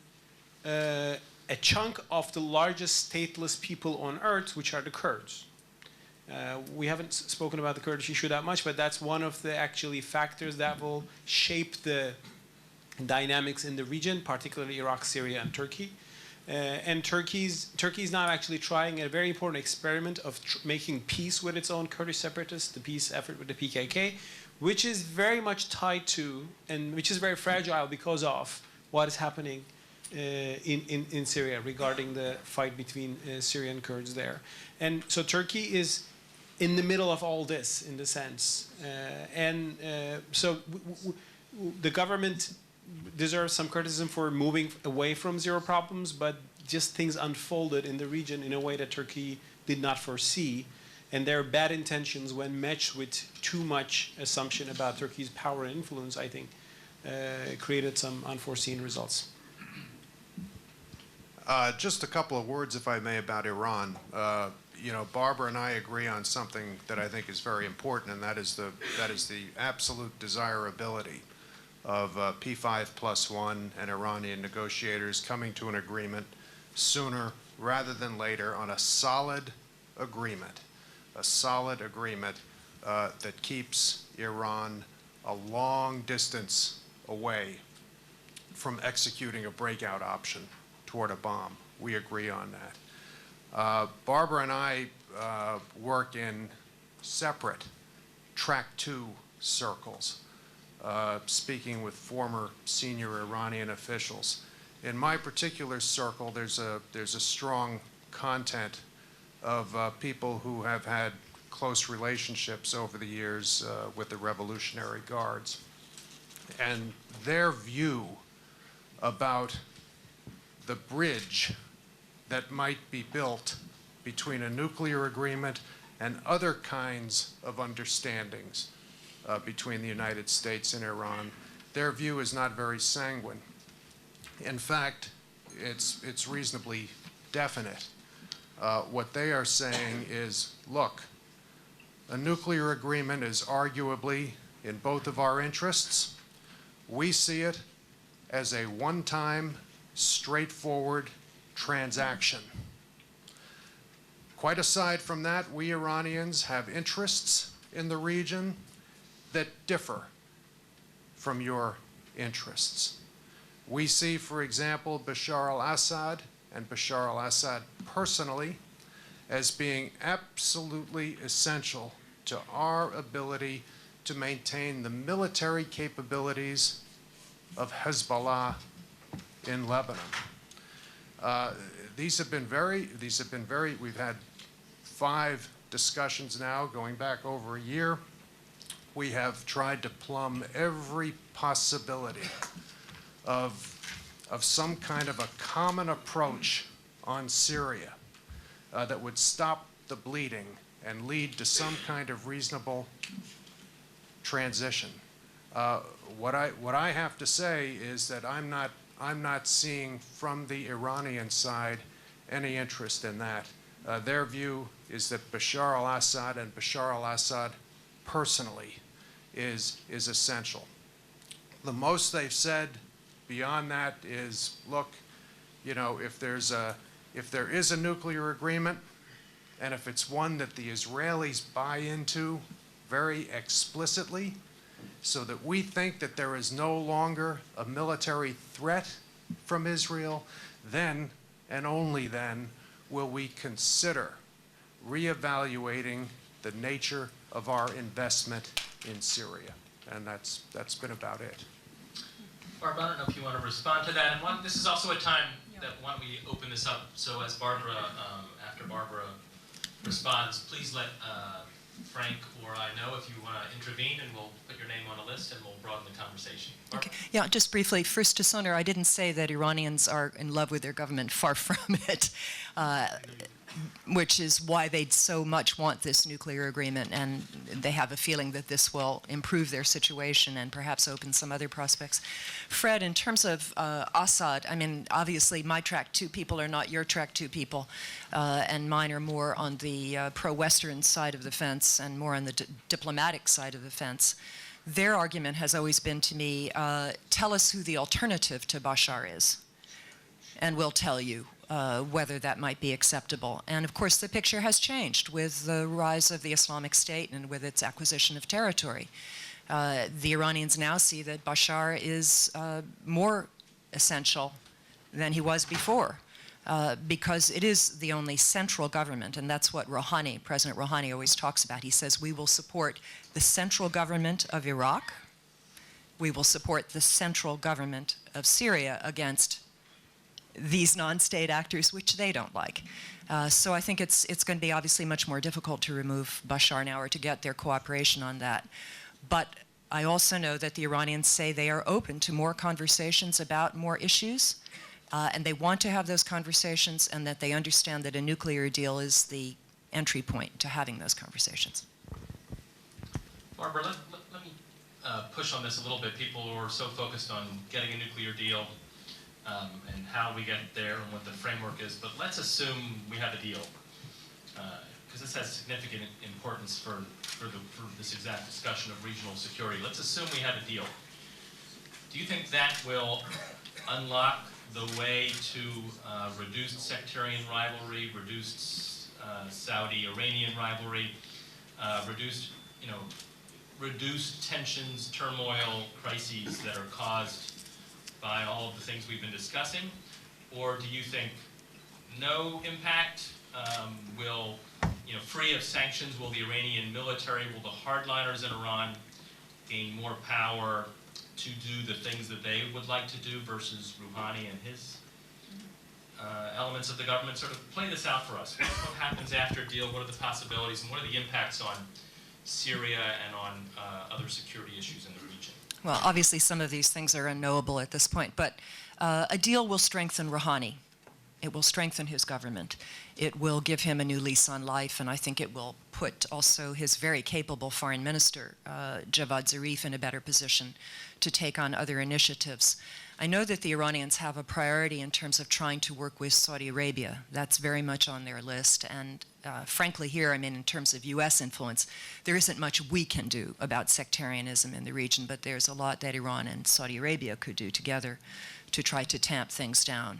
a chunk of the largest stateless people on earth, which are the Kurds. We haven't spoken about the Kurdish issue that much, but that's one of the actually factors that will shape the dynamics in the region, particularly Iraq, Syria, and Turkey. And Turkey's now actually trying a very important experiment of making peace with its own Kurdish separatists, the peace effort with the PKK, which is very much tied to, and which is very fragile because of what is happening in Syria regarding the fight between Syrian Kurds there. And so Turkey is in the middle of all this, in the sense. So the government deserves some criticism for moving away from zero problems, but just things unfolded in the region in a way that Turkey did not foresee. And their bad intentions, when matched with too much assumption about Turkey's power and influence, I think, created some unforeseen results. Just a couple of words, if I may, about Iran. You know, Barbara and I agree on something that I think is very important, and that is the absolute desirability of P5+1 and Iranian negotiators coming to an agreement sooner rather than later on a solid agreement that keeps Iran a long distance away from executing a breakout option toward a bomb. We agree on that. Barbara and I work in separate track 2 circles, speaking with former senior Iranian officials. In my particular circle, there's a strong content of people who have had close relationships over the years with the Revolutionary Guards. And their view about the bridge that might be built between a nuclear agreement and other kinds of understandings between the United States and Iran, their view is not very sanguine. In fact, it's reasonably definite. What they are saying is, look, a nuclear agreement is arguably in both of our interests. We see it as a one-time, straightforward transaction. Quite aside from that, we Iranians have interests in the region that differ from your interests. We see, for example, Bashar al-Assad and Bashar al-Assad personally as being absolutely essential to our ability to maintain the military capabilities of Hezbollah in Lebanon. These have been very, we've had 5 discussions now going back over a year. We have tried to plumb every possibility of some kind of a common approach on Syria that would stop the bleeding and lead to some kind of reasonable transition. What I have to say is that I'm not seeing from the Iranian side any interest in that. Their view is that Bashar al-Assad and Bashar al-Assad personally is essential. The most they've said beyond that is, look, you know, if there is a nuclear agreement, and if it's one that the Israelis buy into very explicitly, so that we think that there is no longer a military threat from Israel, then and only then will we consider reevaluating the nature of our investment in Syria. And that's been about it. Barbara, I don't know if you want to respond to that. And this is also a time that why don't we open this up, so as Barbara, after Barbara responds, please let Frank or I know if you want to intervene, and we'll put your name on a list and we'll broaden the conversation. Okay. Yeah, just briefly, first to Soner, I didn't say that Iranians are in love with their government, far from it, which is why they so much want this nuclear agreement, and they have a feeling that this will improve their situation and perhaps open some other prospects. Fred, in terms of Assad, I mean, obviously my track 2 people are not your track 2 people, and mine are more on the pro-Western side of the fence and more on the diplomatic side of the fence. Their argument has always been to me, tell us who the alternative to Bashar is, and we'll tell you whether that might be acceptable. And of course, the picture has changed with the rise of the Islamic State and with its acquisition of territory. The Iranians now see that Bashar is more essential than he was before, because it is the only central government, and that's what Rouhani, President Rouhani, always talks about. He says, we will support the central government of Iraq, we will support the central government of Syria against these non-state actors, which they don't like. So I think it's going to be obviously much more difficult to remove Bashar now or to get their cooperation on that. But I also know that the Iranians say they are open to more conversations about more issues, and they want to have those conversations, and that they understand that a nuclear deal is the entry point to having those conversations. Barbara, let me push on this a little bit. People are so focused on getting a nuclear deal and how we get there and what the framework is, but let's assume we have a deal, because this has significant importance for this exact discussion of regional security. Let's assume we have a deal. Do you think that will unlock the way to reduced sectarian rivalry, reduced Saudi-Iranian rivalry, reduced tensions, turmoil, crises that are caused by all of the things we've been discussing? Or do you think no impact? Free of sanctions, will the Iranian military, will the hardliners in Iran gain more power to do the things that they would like to do versus Rouhani and his elements of the government? Sort of play this out for us. What happens after a deal? What are the possibilities? And what are the impacts on Syria and on other security issues in the region? Well, obviously some of these things are unknowable at this point, but a deal will strengthen Rouhani. It will strengthen his government. It will give him a new lease on life, and I think it will put also his very capable foreign minister, Javad Zarif, in a better position to take on other initiatives. I know that the Iranians have a priority in terms of trying to work with Saudi Arabia. That's very much on their list, and frankly here, I mean, in terms of U.S. influence, there isn't much we can do about sectarianism in the region, but there's a lot that Iran and Saudi Arabia could do together to try to tamp things down.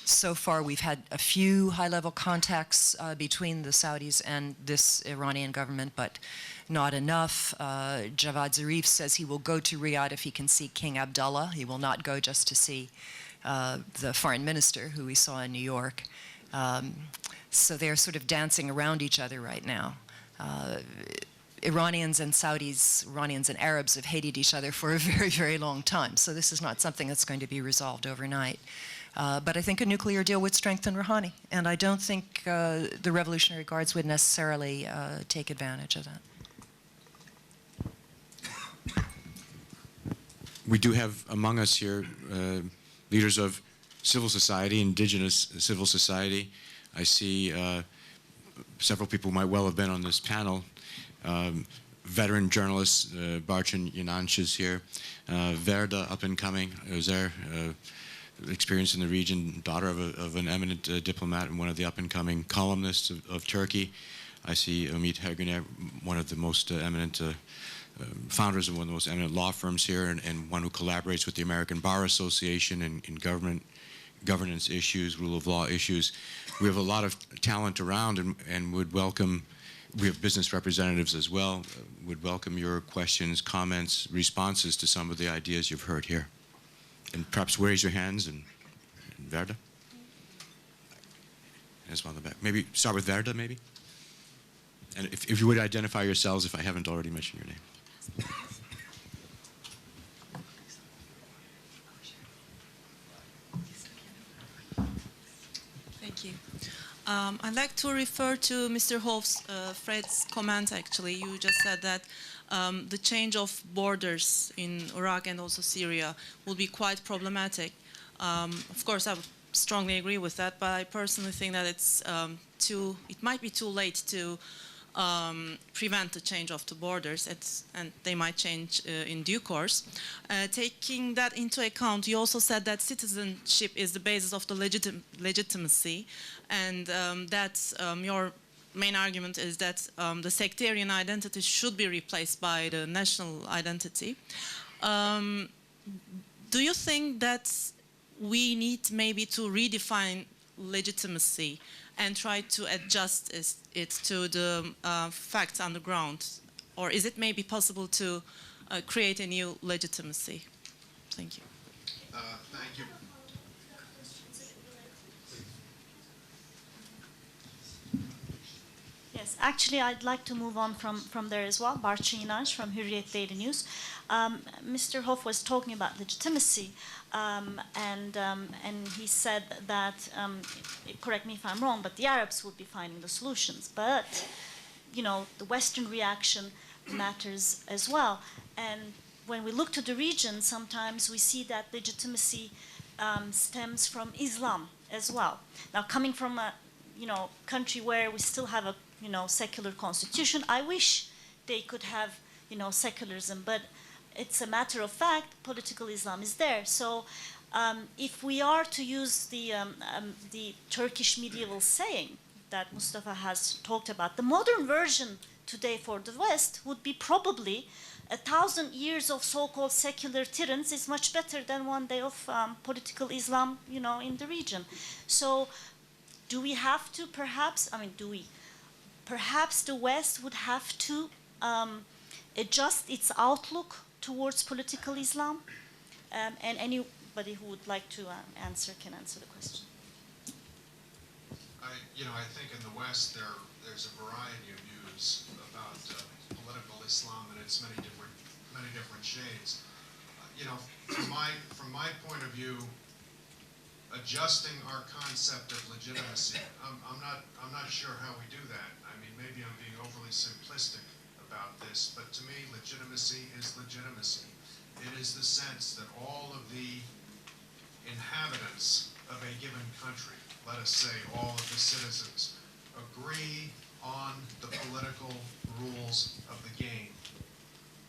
So far, we've had a few high-level contacts between the Saudis and this Iranian government, but not enough. Javad Zarif says he will go to Riyadh if he can see King Abdullah. He will not go just to see the foreign minister, who we saw in New York. So they're sort of dancing around each other right now. Iranians and Saudis, Iranians and Arabs have hated each other for a very, very long time. So this is not something that's going to be resolved overnight. But I think a nuclear deal would strengthen Rouhani, and I don't think the Revolutionary Guards would necessarily take advantage of that. We do have among us here leaders of civil society, indigenous civil society. I see several people who might well have been on this panel. Veteran journalist Barchin Yananch is here. Verda, up and coming, is there. Experience in the region, daughter of an eminent diplomat and one of the up-and-coming columnists of Turkey. I see Umit Hergüner, one of the most eminent founders of one of the most eminent law firms here, and one who collaborates with the American Bar Association in governance issues, rule of law issues. We have a lot of talent around, and would welcome. We have business representatives as well. Would welcome your questions, comments, responses to some of the ideas you've heard here. And perhaps raise your hands, and Verda. As well in the back. Maybe start with Verda, maybe. And if you would identify yourselves, if I haven't already mentioned your name. Thank you. I'd like to refer to Mr. Hoff's, Fred's comment, actually. You just said that the change of borders in Iraq and also Syria will be quite problematic. Of course, I would strongly agree with that, but I personally think that it might be too late to prevent the change of the borders, and they might change in due course. Taking that into account, you also said that citizenship is the basis of the legitimacy, and that your main argument is that the sectarian identity should be replaced by the national identity. Do you think that we need maybe to redefine legitimacy and try to adjust it to the facts on the ground? Or is it maybe possible to create a new legitimacy? Thank you. Thank you. Yes, actually, I'd like to move on from there as well. Barçı İnanç from Hürriyet Daily News. Mr. Hoff was talking about legitimacy, and he said that, correct me if I'm wrong, but the Arabs would be finding the solutions. But, you know, the Western reaction matters as well. And when we look to the region, sometimes we see that legitimacy stems from Islam as well. Now, coming from a, country where we still have a, secular constitution, I wish they could have, secularism, but it's a matter of fact, political Islam is there. So if we are to use the Turkish medieval saying that Mustafa has talked about, the modern version today for the West would be probably 1,000 years of so-called secular tyrants is much better than 1 day of political Islam, in the region. So do we have to perhaps, perhaps the West would have to adjust its outlook towards political Islam? And anybody who would like to answer can answer the question. I think in the West there's a variety of views about political Islam and its many different shades. From my point of view, adjusting our concept of legitimacy, I'm not sure how we do that. Maybe I'm being overly simplistic about this, but to me, legitimacy is legitimacy. It is the sense that all of the inhabitants of a given country, let us say all of the citizens, agree on the political rules of the game.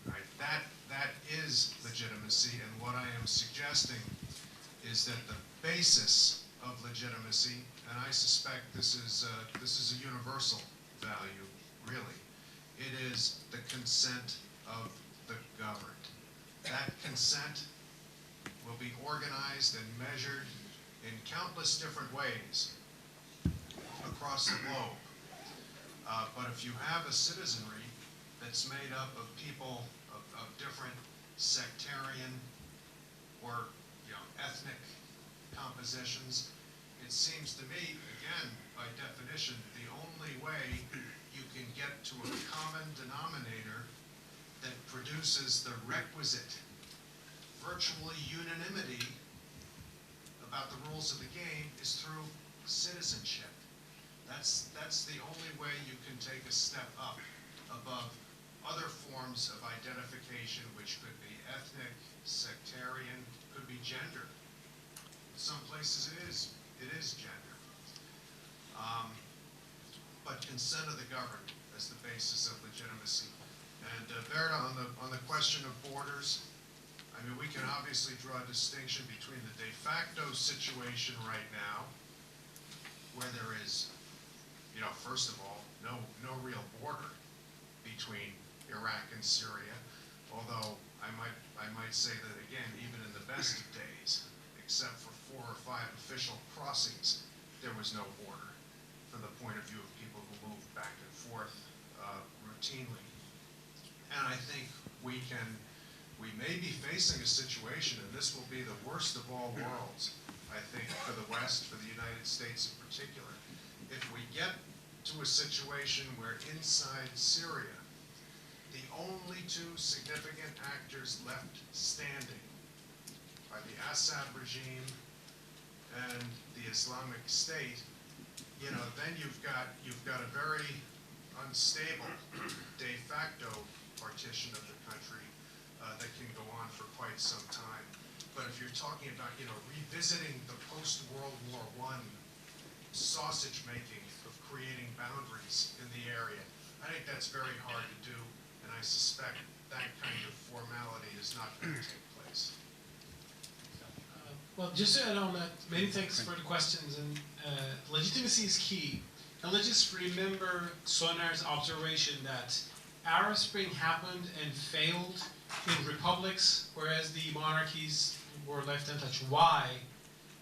Right? That is legitimacy, and what I am suggesting is that the basis of legitimacy, and I suspect this is a universal value, really. It is the consent of the governed. That consent will be organized and measured in countless different ways across the globe. But if you have a citizenry that's made up of people of different sectarian or ethnic compositions, it seems to me, again, by definition, the only way you can get to a common denominator that produces the requisite virtually unanimity about the rules of the game is through citizenship. That's the only way you can take a step up above other forms of identification, which could be ethnic, sectarian, could be gender. In some places it is gender. But consent of the governed as the basis of legitimacy. And Berta, on the question of borders, we can obviously draw a distinction between the de facto situation right now, where there is, first of all, no real border between Iraq and Syria, although I might say that again, even in the best of days, except for 4 or 5 official crossings, there was no border from the point of view of people who moved back and forth routinely. And I think we may be facing a situation, and this will be the worst of all worlds, I think, for the West, for the United States in particular, if we get to a situation where inside Syria, the only 2 significant actors left standing are the Assad regime and the Islamic State, you know, then you've got a very unstable de facto partition of the country that can go on for quite some time. But if you're talking about, you know, revisiting the post-World War I sausage making of creating boundaries in the area, I think that's very hard to do, and I suspect that kind of formality is not going to take place. Well, just to add on that, many thanks for the questions, and legitimacy is key. And let's just remember Sonar's observation that Arab Spring happened and failed in republics, whereas the monarchies were left untouched. Why?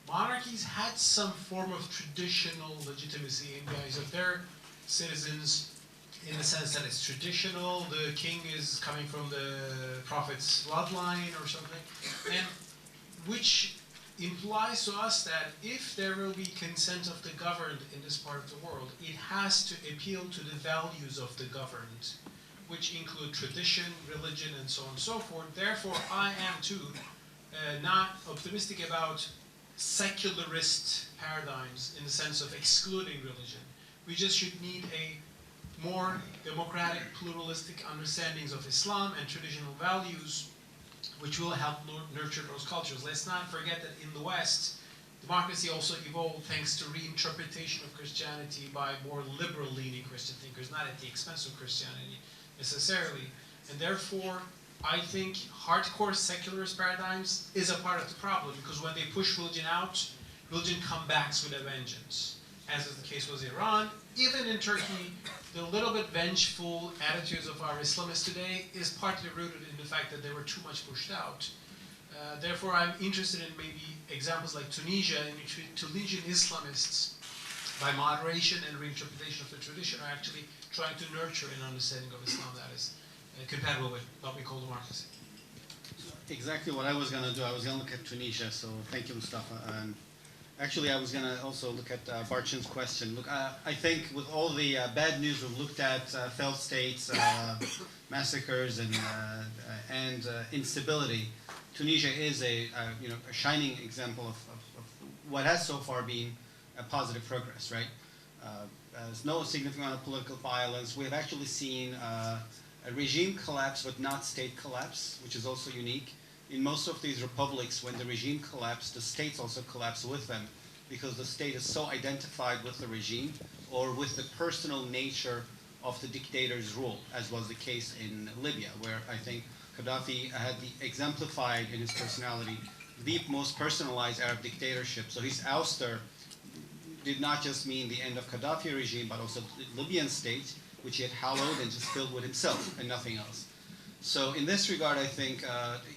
Monarchies had some form of traditional legitimacy in the eyes of their citizens, in the sense that it's traditional, the king is coming from the prophet's bloodline or something, and which implies to us that if there will be consent of the governed in this part of the world, it has to appeal to the values of the governed, which include tradition, religion, and so on and so forth. Therefore, I am too not optimistic about secularist paradigms in the sense of excluding religion. We just should need a more democratic, pluralistic understandings of Islam and traditional values, which will help nurture those cultures. Let's not forget that in the West, democracy also evolved thanks to reinterpretation of Christianity by more liberal-leaning Christian thinkers, not at the expense of Christianity necessarily. And therefore, I think hardcore secularist paradigms is a part of the problem, because when they push religion out, religion comes back with a vengeance, as is the case with Iran. Even in Turkey, the little bit vengeful attitudes of our Islamists today is partly rooted in the fact that they were too much pushed out. Therefore, I'm interested in maybe examples like Tunisia, in which Tunisian Islamists, by moderation and reinterpretation of the tradition, are actually trying to nurture an understanding of Islam that is compatible with what we call democracy. Exactly what I was going to do. I was going to look at Tunisia, so thank you, Mustafa. And actually, I was going to also look at Barchin's question. Look, I think with all the bad news we've looked at, failed states, massacres, and instability, Tunisia is a shining example of what has so far been a positive progress, right? There's no significant amount of political violence. We have actually seen a regime collapse, but not state collapse, which is also unique. In most of these republics, when the regime collapsed, the states also collapse with them, because the state is so identified with the regime or with the personal nature of the dictator's rule, as was the case in Libya, where I think Gaddafi had exemplified in his personality the most personalized Arab dictatorship. So his ouster did not just mean the end of Gaddafi regime, but also the Libyan state, which he had hallowed and just filled with himself and nothing else. So in this regard, I think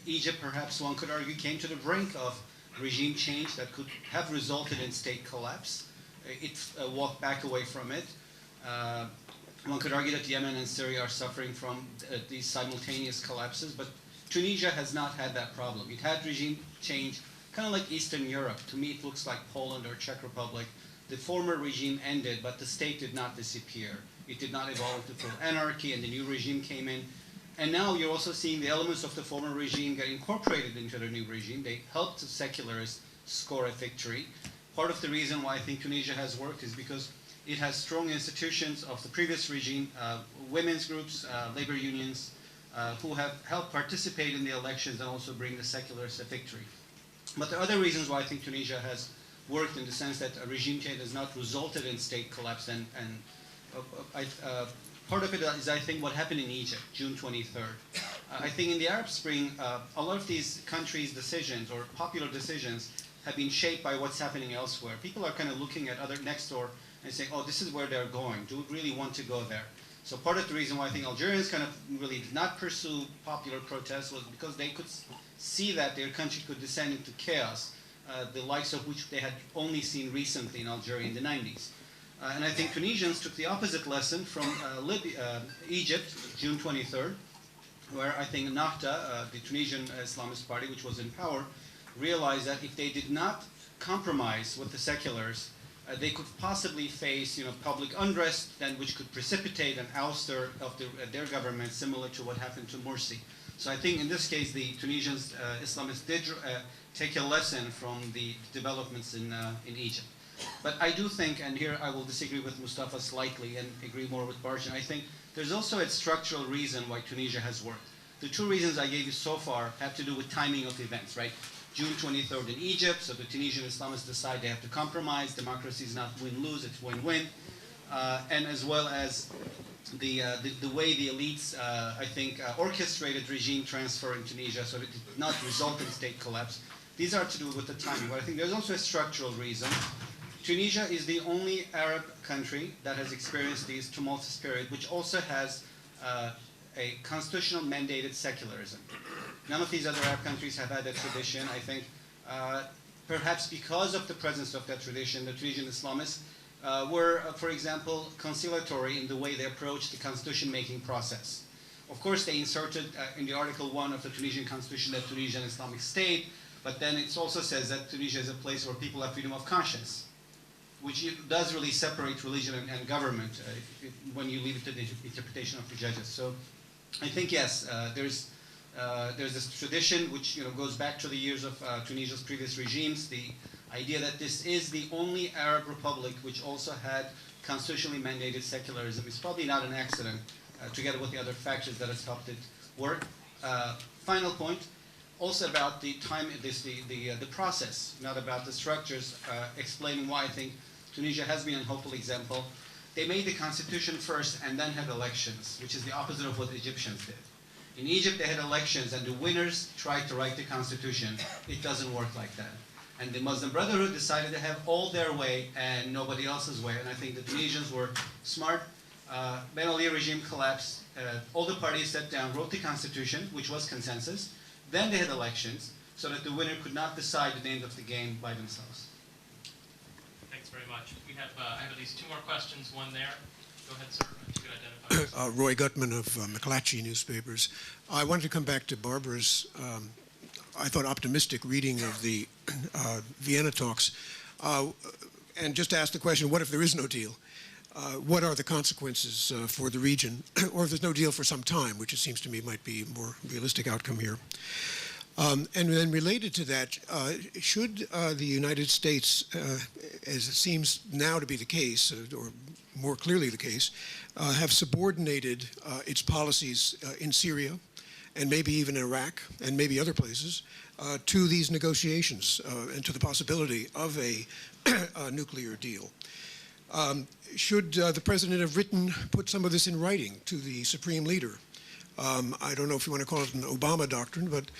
Egypt, perhaps one could argue, came to the brink of regime change that could have resulted in state collapse. It walked back away from it. One could argue that Yemen and Syria are suffering from these simultaneous collapses, but Tunisia has not had that problem. It had regime change, kind of like Eastern Europe. To me, it looks like Poland or Czech Republic. The former regime ended, but the state did not disappear. It did not evolve to full anarchy, and the new regime came in. And now you're also seeing the elements of the former regime get incorporated into the new regime. They helped the secularists score a victory. Part of the reason why I think Tunisia has worked is because it has strong institutions of the previous regime, women's groups, labor unions, who have helped participate in the elections and also bring the secularists a victory. But there are other reasons why I think Tunisia has worked, in the sense that a regime change has not resulted in state collapse. And part of it is, I think, what happened in Egypt, June 23rd. I think in the Arab Spring, a lot of these countries' decisions or popular decisions have been shaped by what's happening elsewhere. People are kind of looking at other next door and saying, oh, this is where they're going. Do we really want to go there? So part of the reason why I think Algerians kind of really did not pursue popular protests was because they could see that their country could descend into chaos, the likes of which they had only seen recently in Algeria in the 90s. And I think Tunisians took the opposite lesson from Egypt, June 23rd, where I think Ennahda, the Tunisian Islamist party, which was in power, realized that if they did not compromise with the seculars, they could possibly face, public unrest, then which could precipitate an ouster of their government, similar to what happened to Morsi. So I think in this case, the Tunisian Islamists did take a lesson from the developments in Egypt. But I do think, and here I will disagree with Mustafa slightly and agree more with Barjan, I think there's also a structural reason why Tunisia has worked. The two reasons I gave you so far have to do with timing of events, right? June 23rd in Egypt, so the Tunisian Islamists decide they have to compromise. Democracy is not win-lose, it's win-win. And as well as the way the elites, I think, orchestrated regime transfer in Tunisia so that it did not result in state collapse. These are to do with the timing. But I think there's also a structural reason. Tunisia is the only Arab country that has experienced these tumultuous periods, which also has a constitutional mandated secularism. None of these other Arab countries have had that tradition. I think perhaps because of the presence of that tradition, the Tunisian Islamists were, for example, conciliatory in the way they approached the constitution-making process. Of course, they inserted in the Article 1 of the Tunisian constitution that Tunisian Islamic State, but then it also says that Tunisia is a place where people have freedom of conscience, which does really separate religion and government when you leave it to the interpretation of the judges. So I think, yes, there's this tradition which goes back to the years of Tunisia's previous regimes, the idea that this is the only Arab republic which also had constitutionally mandated secularism is probably not an accident, together with the other factors that has helped it work. Final point, also about the time, the process, not about the structures, explaining why I think Tunisia has been a hopeful example. They made the constitution first and then had elections, which is the opposite of what the Egyptians did. In Egypt, they had elections and the winners tried to write the constitution. It doesn't work like that. And the Muslim Brotherhood decided to have all their way and nobody else's way. And I think the Tunisians were smart. Ben Ali regime collapsed. All the parties sat down, wrote the constitution, which was consensus. Then they had elections so that the winner could not decide the name of the game by themselves. Thanks very much. We have, I have at least two more questions. One there. Go ahead, sir. If you could identify yourself. Roy Gutman of McClatchy newspapers. I wanted to come back to Barbara's, I thought, optimistic reading of the Vienna talks, and just ask the question, what if there is no deal? What are the consequences for the region, or if there's no deal for some time, which it seems to me might be a more realistic outcome here? And then related to that, should the United States, as it seems now to be the case, or more clearly the case, have subordinated its policies in Syria, and maybe even Iraq, and maybe other places, to these negotiations and to the possibility of a nuclear deal? Should the President have put some of this in writing to the Supreme Leader? I don't know if you want to call it an Obama doctrine, but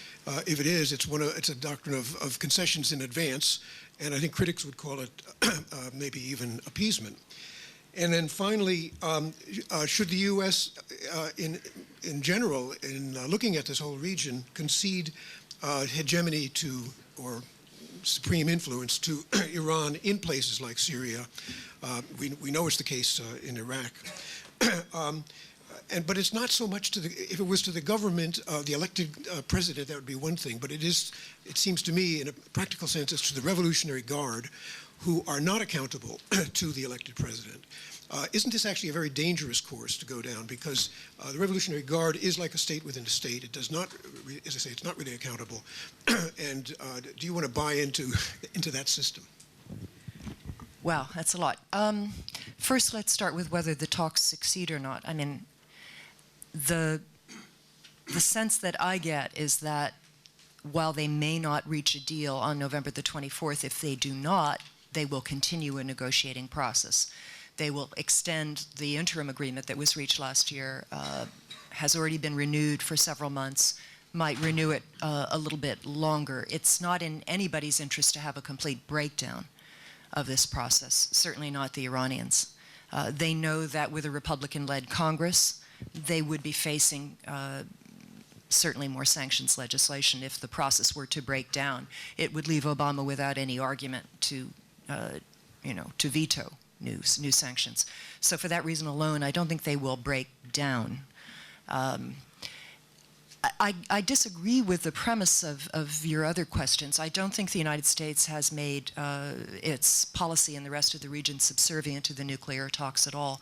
if it is, it's a doctrine of concessions in advance, and I think critics would call it maybe even appeasement. And then finally, should the U.S. in general, in looking at this whole region, concede hegemony to, or supreme influence to Iran in places like Syria? We know it's the case in Iraq. But it's not so much to the, if it was to the government, the elected president, that would be one thing, but it seems to me, in a practical sense, it's to the Revolutionary Guard, who are not accountable to the elected president. Isn't this actually a very dangerous course to go down? Because the Revolutionary Guard is like a state within a state. It does not, as I say, it's not really accountable. And do you want to buy into that system? Wow, that's a lot. First, let's start with whether the talks succeed or not. I mean, the sense that I get is that while they may not reach a deal on November the 24th, if they do not, they will continue a negotiating process. They will extend the interim agreement that was reached last year, has already been renewed for several months, might renew it a little bit longer. It's not in anybody's interest to have a complete breakdown of this process, certainly not the Iranians. They know that with a Republican-led Congress, they would be facing certainly more sanctions legislation if the process were to break down. It would leave Obama without any argument to veto new sanctions. So for that reason alone, I don't think they will break down. I disagree with the premise of your other questions. I don't think the United States has made its policy in the rest of the region subservient to the nuclear talks at all.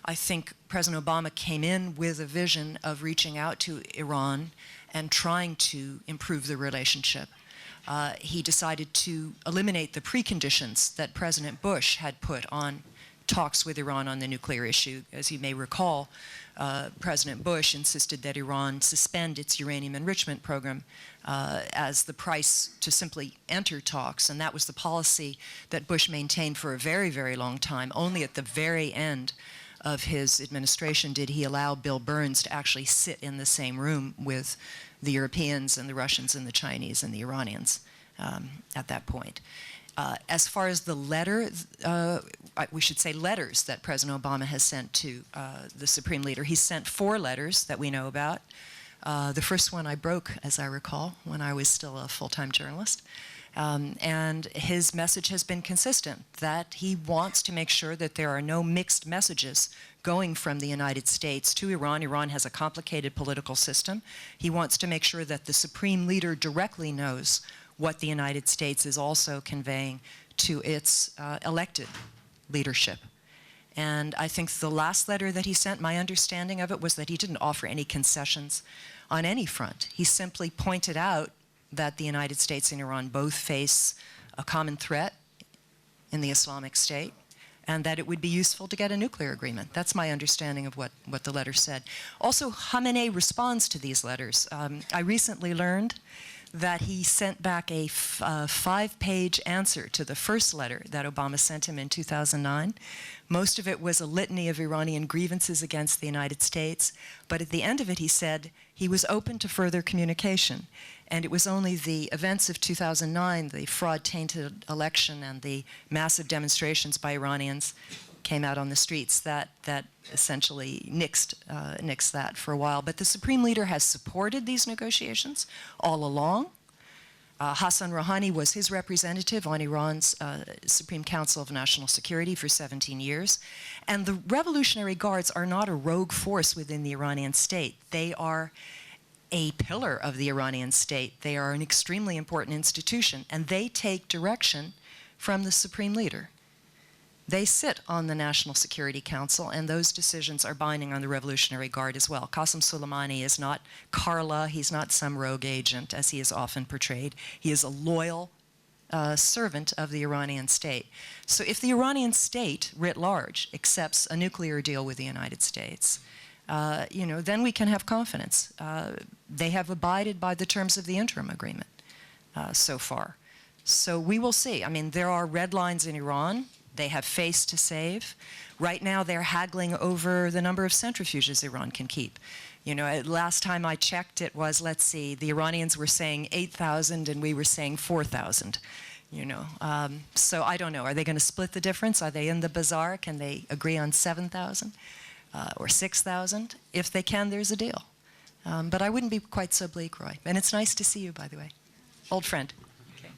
I think President Obama came in with a vision of reaching out to Iran and trying to improve the relationship. he decided to eliminate the preconditions that President Bush had put on talks with Iran on the nuclear issue. As you may recall, President Bush insisted that Iran suspend its uranium enrichment program as the price to simply enter talks, and that was the policy that Bush maintained for a very, very long time. Only at the very end of his administration did he allow Bill Burns to actually sit in the same room with the Europeans and the Russians and the Chinese and the Iranians at that point. As far as the letter, we should say letters that President Obama has sent to the Supreme Leader. He's sent 4 letters that we know about. The first one I broke, as I recall, when I was still a full-time journalist. And his message has been consistent, that he wants to make sure that there are no mixed messages going from the United States to Iran. Iran has a complicated political system. He wants to make sure that the Supreme Leader directly knows what the United States is also conveying to its elected leadership. And I think the last letter that he sent, my understanding of it was that he didn't offer any concessions on any front. He simply pointed out that the United States and Iran both face a common threat in the Islamic State, and that it would be useful to get a nuclear agreement. That's my understanding of what the letter said. Also, Khamenei responds to these letters. I recently learned that he sent back a 5-page answer to the first letter that Obama sent him in 2009. Most of it was a litany of Iranian grievances against the United States, but at the end of it he said he was open to further communication. And it was only the events of 2009, the fraud-tainted election and the massive demonstrations by Iranians came out on the streets that essentially nixed that for a while. But the Supreme Leader has supported these negotiations all along. Hassan Rouhani was his representative on Iran's Supreme Council of National Security for 17 years. And the Revolutionary Guards are not a rogue force within the Iranian state. They are a pillar of the Iranian state. They are an extremely important institution, and they take direction from the Supreme Leader. They sit on the National Security Council, and those decisions are binding on the Revolutionary Guard as well. Qasem Soleimani is not Carla, he's not some rogue agent, as he is often portrayed. He is a loyal servant of the Iranian state. So if the Iranian state, writ large, accepts a nuclear deal with the United States, then we can have confidence. They have abided by the terms of the interim agreement so far. So we will see. I mean, there are red lines in Iran. They have face to save. Right now, they're haggling over the number of centrifuges Iran can keep. Last time I checked, it was, let's see, the Iranians were saying 8,000 and we were saying 4,000. So I don't know. Are they going to split the difference? Are they in the bazaar? Can they agree on 7,000 or 6,000? If they can, there's a deal. But I wouldn't be quite so bleak, Roy. And it's nice to see you, by the way. Old friend.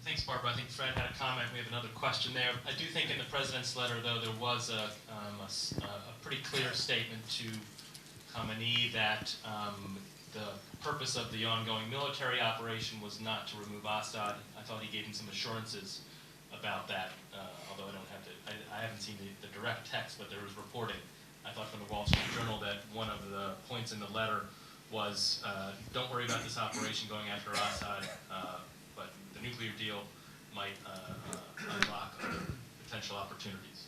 Thanks, Barbara. I think Fred had a comment. We have another question there. I do think in the President's letter, though, there was a pretty clear statement to Khamenei that the purpose of the ongoing military operation was not to remove Assad. I thought he gave him some assurances about that, although I haven't seen the direct text, but there was reporting, I thought, from the Wall Street Journal that one of the points in the letter was, don't worry about this operation going after Assad, but the nuclear deal might unlock other potential opportunities.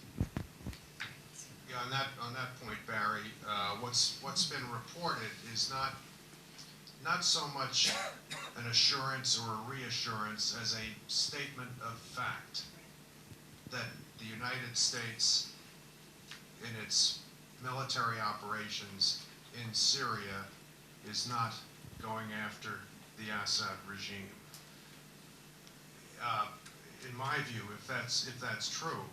Yeah, on that point, Barry, what's been reported is not so much an assurance or a reassurance as a statement of fact that the United States, in its military operations in Syria, is not going after the Assad regime. In my view, if that's true,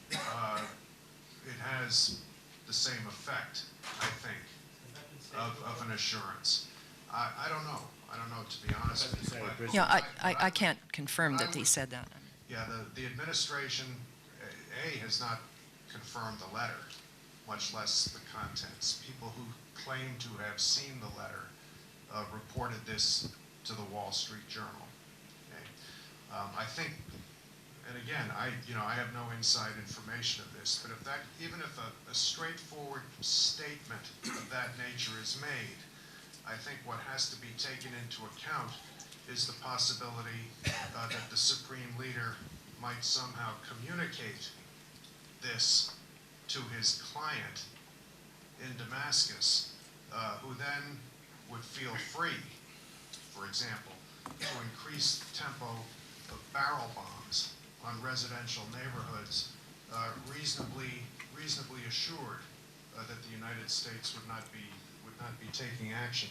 it has the same effect, I think, of an assurance. I don't know. I don't know, to be honest with you. Yeah, I can't confirm that he said that. Yeah, the administration, has not confirmed the letter, much less the contents. People who claim to have seen the letter reported this to the Wall Street Journal. I think, and again, I have no inside information of this, but even if a straightforward statement of that nature is made, I think what has to be taken into account is the possibility that the supreme leader might somehow communicate this to his client in Damascus, who then would feel free, for example, to increase the tempo of barrel bombs on residential neighborhoods, reasonably assured that the United States would not be taking action.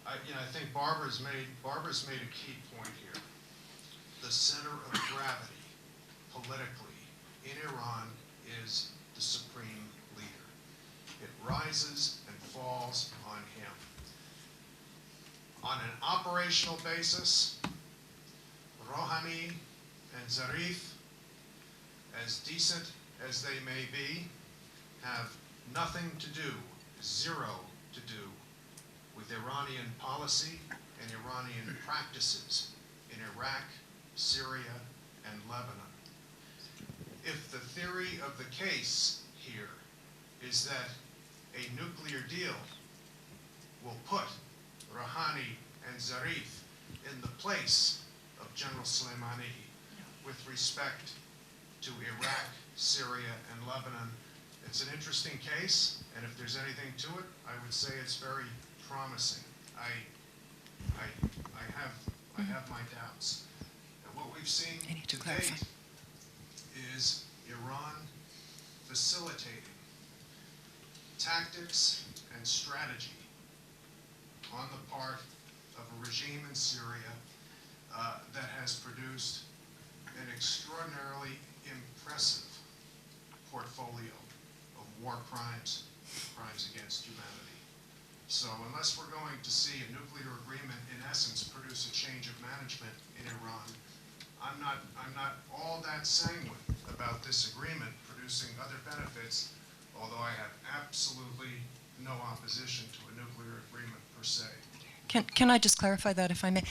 I think Barbara's made a key point here. The center of gravity politically in Iran is the supreme leader. It rises and falls on him. On an operational basis, Rouhani and Zarif, as decent as they may be, have nothing to do, zero to do, with Iranian policy and Iranian practices in Iraq, Syria, and Lebanon. If the theory of the case here is that a nuclear deal will put Rouhani and Zarif in the place of General Soleimani with respect to Iraq, Syria, and Lebanon, it's an interesting case, and if there's anything to it, I would say it's very promising. I have my doubts. And what we've seen to date is Iran facilitating tactics and strategy on the part of a regime in Syria that has produced an extraordinarily impressive portfolio of war crimes, crimes against humanity. So unless we're going to see a nuclear agreement in essence produce a change of management in Iran, I'm not all that sanguine about this agreement producing other benefits, although I have absolutely no opposition to a nuclear agreement per se. Can I just clarify that, if I may?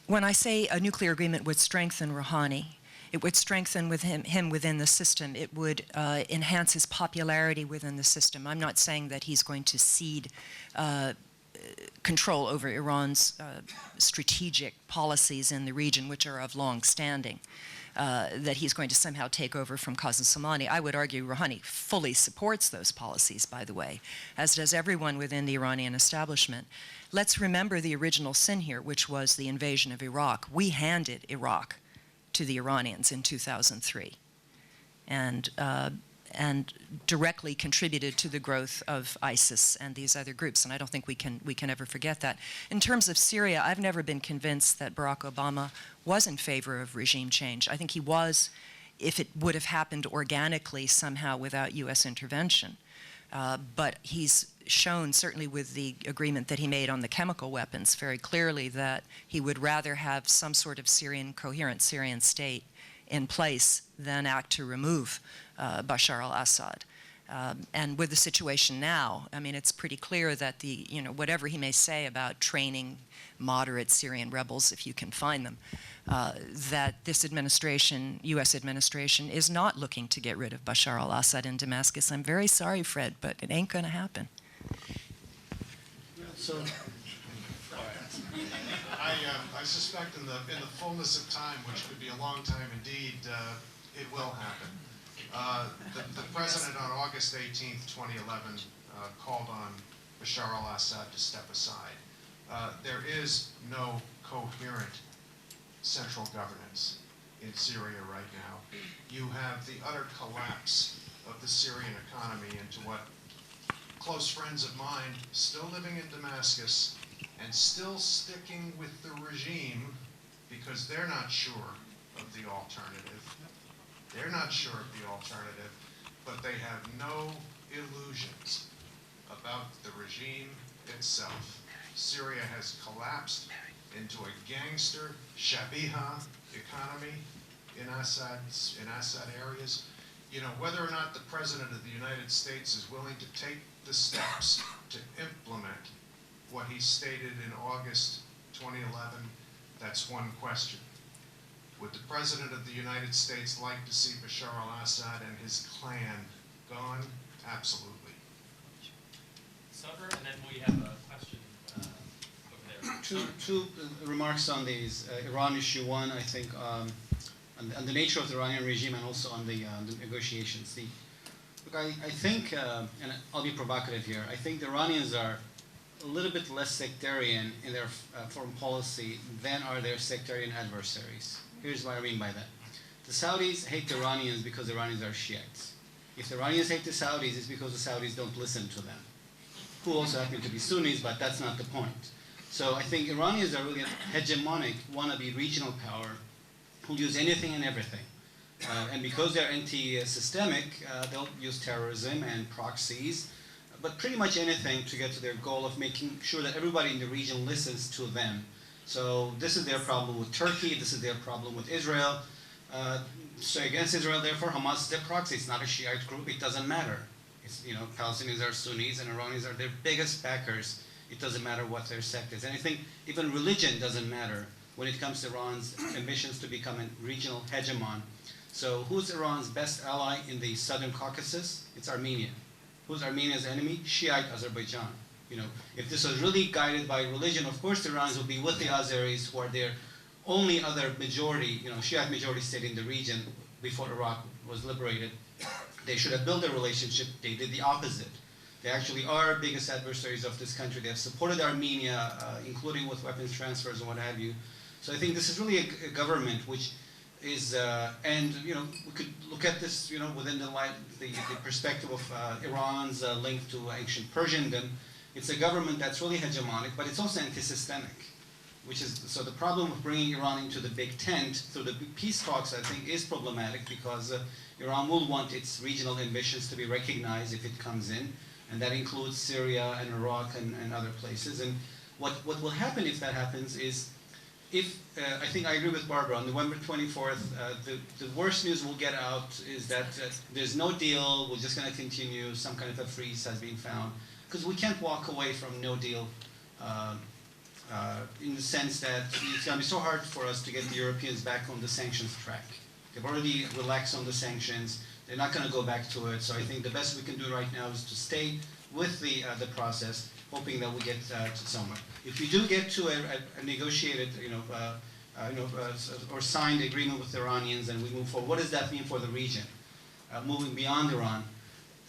When I say a nuclear agreement would strengthen Rouhani, it would strengthen him within the system. It would enhance his popularity within the system. I'm not saying that he's going to cede control over Iran's strategic policies in the region, which are of long standing, that he's going to somehow take over from Qasem Soleimani. I would argue Rouhani fully supports those policies, by the way, as does everyone within the Iranian establishment. Let's remember the original sin here, which was the invasion of Iraq. We handed Iraq to the Iranians in 2003 and directly contributed to the growth of ISIS and these other groups, and I don't think we can ever forget that. In terms of Syria, I've never been convinced that Barack Obama was in favor of regime change. I think he was, if it would have happened organically somehow without U.S. intervention. But he's shown, certainly with the agreement that he made on the chemical weapons, very clearly that he would rather have some sort of coherent Syrian state in place than act to remove Bashar al-Assad. And with the situation now, I mean, it's pretty clear that whatever he may say about training moderate Syrian rebels, if you can find them, that this administration, U.S. administration, is not looking to get rid of Bashar al-Assad in Damascus. I'm very sorry, Fred, but it ain't going to happen. So, I suspect in the fullness of time, which could be a long time indeed, it will happen. The president on August 18th, 2011, called on Bashar al-Assad to step aside. There is no coherent central governance in Syria right now. You have the utter collapse of the Syrian economy into what close friends of mine still living in Damascus and still sticking with the regime because they're not sure of the alternative. They're not sure of the alternative, but they have no illusions about the regime itself. Syria has collapsed into a gangster shabiha economy in Assad areas. You know, whether or not the President of the United States is willing to take the steps to implement what he stated in August 2011, that's one question. Would the President of the United States like to see Bashar al-Assad and his clan gone? Absolutely. Sutter, and then we have a question over there. two remarks on these Iran issue. One, I think, on the nature of the Iranian regime and also on the negotiations. Look, I think, and I'll be provocative here, I think the Iranians are a little bit less sectarian in their foreign policy than are their sectarian adversaries. Here's what I mean by that. The Saudis hate the Iranians because the Iranians are Shiites. If the Iranians hate the Saudis, it's because the Saudis don't listen to them, who also happen to be Sunnis, but that's not the point. So I think Iranians are really a hegemonic, wannabe regional power who'll use anything and everything. And because they're anti-systemic, they'll use terrorism and proxies, but pretty much anything to get to their goal of making sure that everybody in the region listens to them. So this is their problem with Turkey, this is their problem with Israel. So against Israel, therefore, Hamas is their proxy. It's not a Shiite group, it doesn't matter. It's, Palestinians are Sunnis and Iranians are their biggest backers. It doesn't matter what their sect is. And I think even religion doesn't matter when it comes to Iran's ambitions to become a regional hegemon. So who's Iran's best ally in the southern Caucasus? It's Armenia. Who's Armenia's enemy? Shiite Azerbaijan. If this was really guided by religion, of course the Iranians would be with the Azeris, who are their only other majority, Shiite majority state in the region before Iraq was liberated. They should have built a relationship. They did the opposite. They actually are biggest adversaries of this country. They have supported Armenia, including with weapons transfers and what have you. So I think this is really a government which is, and we could look at this, within the perspective of Iran's link to ancient Persiandom. It's a government that's really hegemonic, but it's also anti-systemic, which is, so the problem of bringing Iran into the big tent through the peace talks, I think, is problematic because Iran will want its regional ambitions to be recognized if it comes in, and that includes Syria and Iraq and other places. And what will happen if that happens is, I think I agree with Barbara, on November 24th, the worst news we'll get out is that there's no deal, we're just going to continue, some kind of a freeze has been found, because we can't walk away from no deal in the sense that it's going to be so hard for us to get the Europeans back on the sanctions track. They've already relaxed on the sanctions, they're not going to go back to it, so I think the best we can do right now is to stay with the process, hoping that we get to somewhere. If we do get to a negotiated, or signed agreement with the Iranians and we move forward, what does that mean for the region? Moving beyond Iran,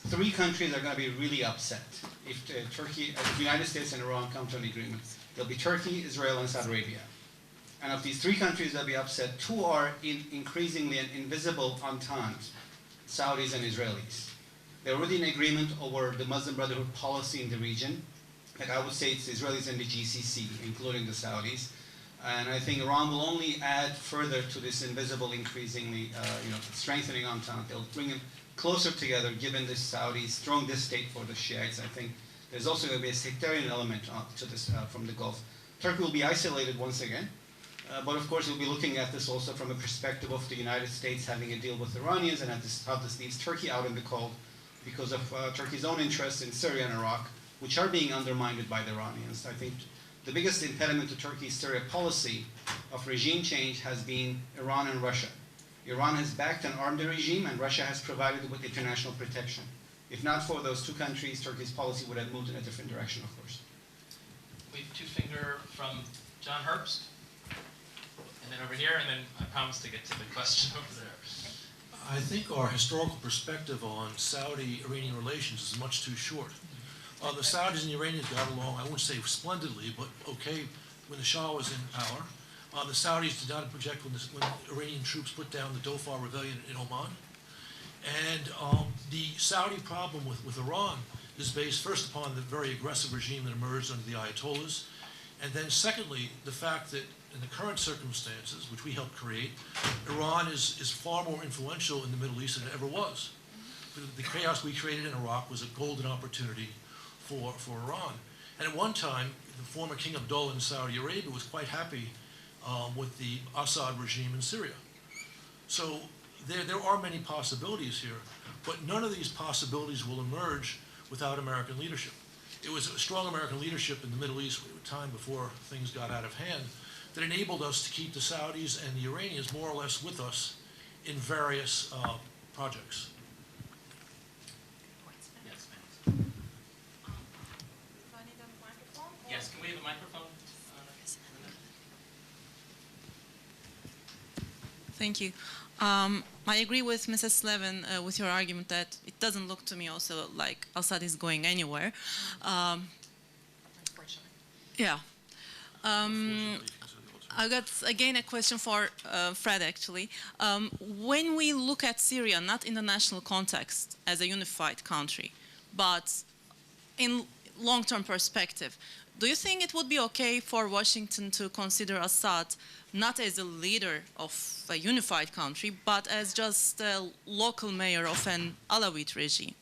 3 countries are going to be really upset if Turkey, the United States and Iran come to an agreement. There'll be Turkey, Israel, and Saudi Arabia. And of these 3 countries that'll be upset, 2 are increasingly an invisible entente, Saudis and Israelis. They're already in agreement over the Muslim Brotherhood policy in the region. Like I would say it's the Israelis and the GCC, including the Saudis. And I think Iran will only add further to this invisible, increasingly, strengthening entente. They'll bring them closer together, given the Saudis' strong distaste for the Shiites. I think there's also going to be a sectarian element to this from the Gulf. Turkey will be isolated once again. But of course, we'll be looking at this also from a perspective of the United States having a deal with the Iranians and how this leaves Turkey out in the cold because of Turkey's own interests in Syria and Iraq, which are being undermined by the Iranians. I think the biggest impediment to Turkey's Syria policy of regime change has been Iran and Russia. Iran has backed and armed the regime, and Russia has provided with international protection. If not for those 2 countries, Turkey's policy would have moved in a different direction, of course. We have 2-finger from John Herbst, and then over here, and then I promise to get to the question over there. I think our historical perspective on Saudi-Iranian relations is much too short. The Saudis and the Iranians got along, I wouldn't say splendidly, but okay when the Shah was in power. The Saudis did not object when Iranian troops put down the Dhofar rebellion in Oman. And the Saudi problem with Iran is based first upon the very aggressive regime that emerged under the Ayatollahs, and then secondly, the fact that in the current circumstances, which we helped create, Iran is far more influential in the Middle East than it ever was. The chaos we created in Iraq was a golden opportunity for Iran. And at one time, the former King Abdullah in Saudi Arabia was quite happy with the Assad regime in Syria. So there are many possibilities here, but none of these possibilities will emerge without American leadership. It was a strong American leadership in the Middle East at a time before things got out of hand that enabled us to keep the Saudis and the Iranians more or less with us in various projects. Yes, can we have a microphone? Thank you. I agree with Mrs. Slavin with your argument that it doesn't look to me also like Assad is going anywhere. Yeah. I got, again, a question for Fred, actually. When we look at Syria, not in the national context as a unified country, but in long-term perspective, do you think it would be okay for Washington to consider Assad not as a leader of a unified country, but as just a local mayor of an Alawite regime?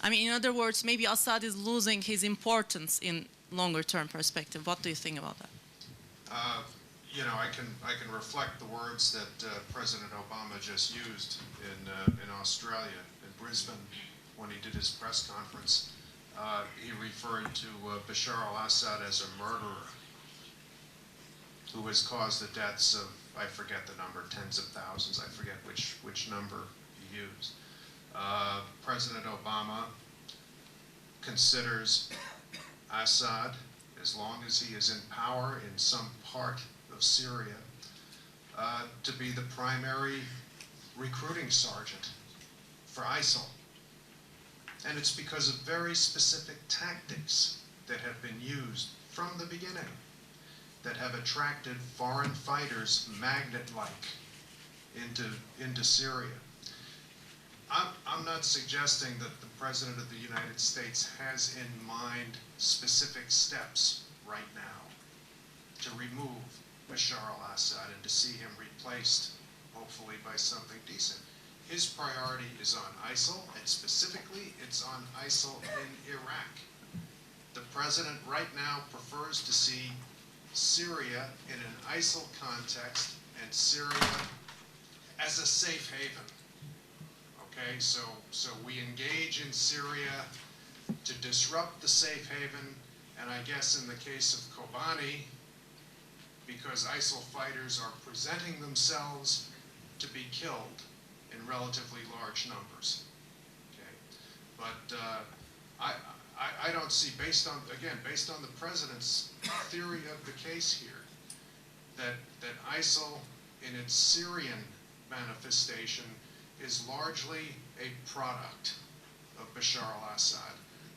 I mean, in other words, maybe Assad is losing his importance in longer-term perspective. What do you think about that? You know, I can reflect the words that President Obama just used in Australia, in Brisbane, when he did his press conference. He referred to Bashar al-Assad as a murderer who has caused the deaths of, I forget the number, tens of thousands. I forget which number he used. President Obama considers Assad, as long as he is in power in some part of Syria, to be the primary recruiting sergeant for ISIL. And it's because of very specific tactics that have been used from the beginning that have attracted foreign fighters magnet-like into Syria. I'm not suggesting that the President of the United States has in mind specific steps right now to remove Bashar al-Assad and to see him replaced, hopefully, by something decent. His priority is on ISIL, and specifically, it's on ISIL in Iraq. The President right now prefers to see Syria in an ISIL context and Syria as a safe haven. Okay, so we engage in Syria to disrupt the safe haven, and I guess in the case of Kobani, because ISIL fighters are presenting themselves to be killed in relatively large numbers. Okay, but I don't see, based on the President's theory of the case here, that ISIL in its Syrian manifestation is largely a product of Bashar al-Assad.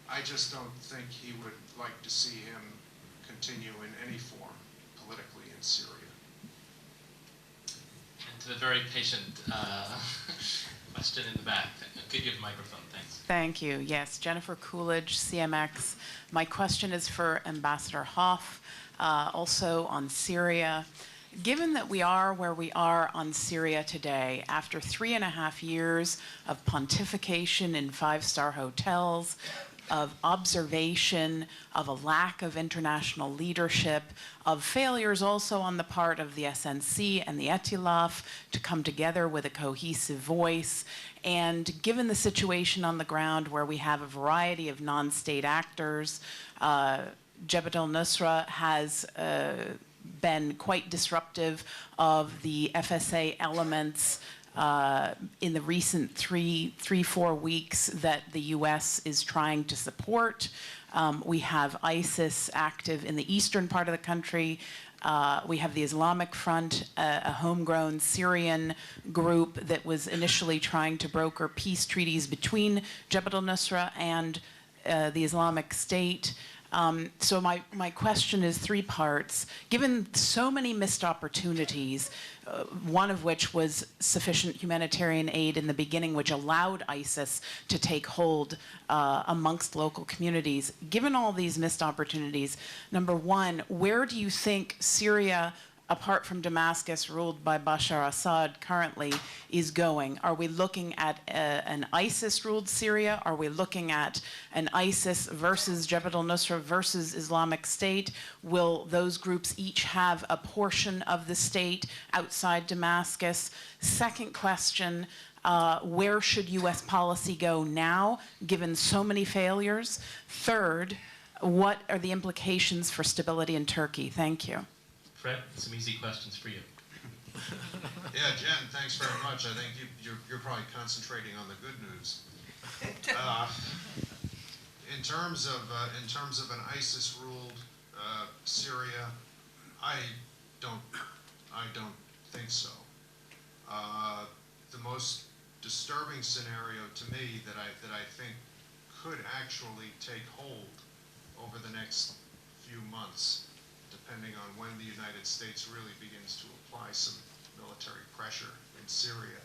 I just don't think he would like to see him continue in any form politically in Syria. And to the very patient question in the back. Could you have a microphone? Thanks. Thank you. Yes, Jennifer Coolidge, CMX. My question is for Ambassador Hoff, also on Syria. Given that we are where we are on Syria today, after 3.5 years of pontification in five-star hotels, of observation, of a lack of international leadership, of failures also on the part of the SNC and the Etilaf to come together with a cohesive voice, and given the situation on the ground where we have a variety of non-state actors, Jabhat al-Nusra has been quite disruptive of the FSA elements in the recent 4 weeks that the U.S. is trying to support. We have ISIS active in the eastern part of the country. We have the Islamic Front, a homegrown Syrian group that was initially trying to broker peace treaties between Jabhat al-Nusra and the Islamic State. So my question is 3 parts. Given so many missed opportunities, one of which was sufficient humanitarian aid in the beginning, which allowed ISIS to take hold amongst local communities, given all these missed opportunities, number 1, where do you think Syria, apart from Damascus, ruled by Bashar Assad currently, is going? Are we looking at an ISIS-ruled Syria? Are we looking at an ISIS versus Jabhat al-Nusra versus Islamic State? Will those groups each have a portion of the state outside Damascus? Second question, where should U.S. policy go now, given so many failures? Third, what are the implications for stability in Turkey? Thank you. Fred, some easy questions for you. Yeah, Jen, thanks very much. I think you're probably concentrating on the good news. In terms of an ISIS-ruled Syria, I don't think so. The most disturbing scenario to me that I think could actually take hold over the next few months, depending on when the United States really begins to apply some military pressure in Syria,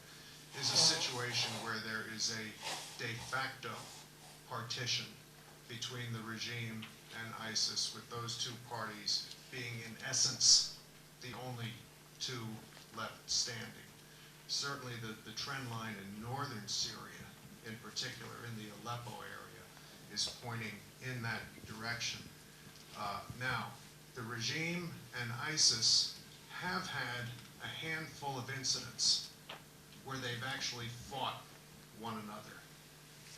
is a situation where there is a de facto partition between the regime and ISIS, with those two parties being in essence the only two left standing. Certainly the trend line in northern Syria, in particular in the Aleppo area, is pointing in that direction. Now, the regime and ISIS have had a handful of incidents where they've actually fought one another.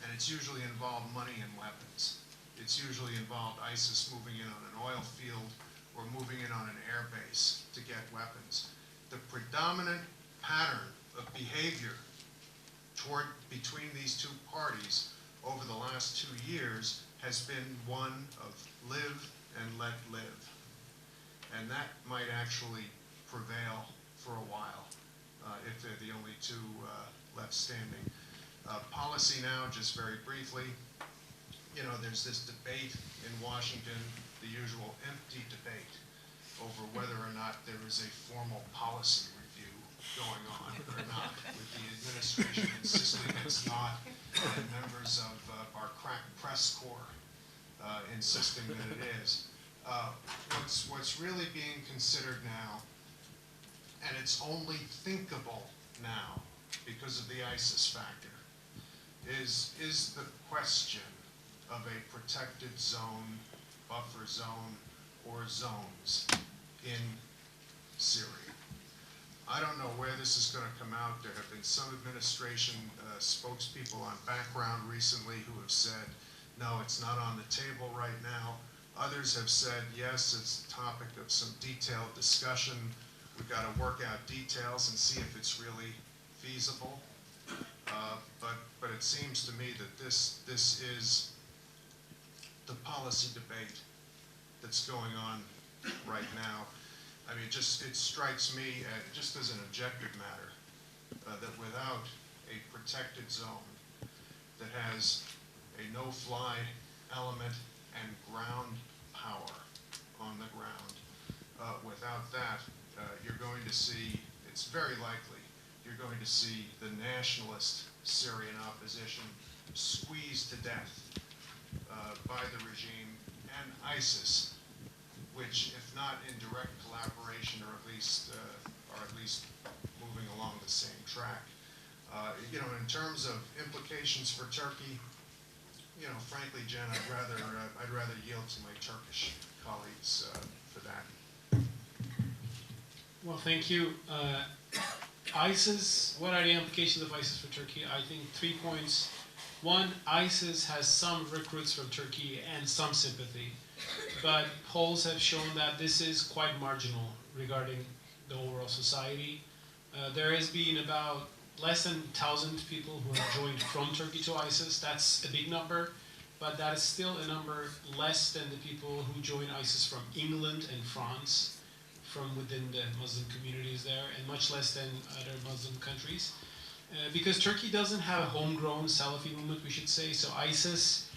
And it's usually involved money and weapons. It's usually involved ISIS moving in on an oil field or moving in on an air base to get weapons. The predominant pattern of behavior between these two parties over the last 2 years has been one of live and let live. And that might actually prevail for a while if they're the only two left standing. Policy now, just very briefly, you know, there's this debate in Washington, the usual empty debate over whether or not there is a formal policy review going on or not, with the administration insisting it's not, and members of our crack press corps insisting that it is. What's really being considered now, and it's only thinkable now because of the ISIS factor, is the question of a protected zone, buffer zone, or zones in Syria. I don't know where this is going to come out. There have been some administration spokespeople on background recently who have said, no, it's not on the table right now. Others have said, yes, it's a topic of some detailed discussion. We've got to work out details and see if it's really feasible. But it seems to me that this is the policy debate that's going on right now. I mean, it strikes me, just as an objective matter, that without a protected zone that has a no-fly element and ground power on the ground, without that, you're going to see, it's very likely, you're going to see the nationalist Syrian opposition squeezed to death by the regime and ISIS, which, if not in direct collaboration, or at least moving along the same track. You know, in terms of implications for Turkey, you know, frankly, Jen, I'd rather yield to my Turkish colleagues for that. Well, thank you. ISIS, what are the implications of ISIS for Turkey? I think 3 points. One, ISIS has some recruits from Turkey and some sympathy, but polls have shown that this is quite marginal regarding the overall society. There has been about less than 1,000 people who have joined from Turkey to ISIS. That's a big number, but that is still a number less than the people who join ISIS from England and France, from within the Muslim communities there, and much less than other Muslim countries. Because Turkey doesn't have a homegrown Salafi movement, we should say, so ISIS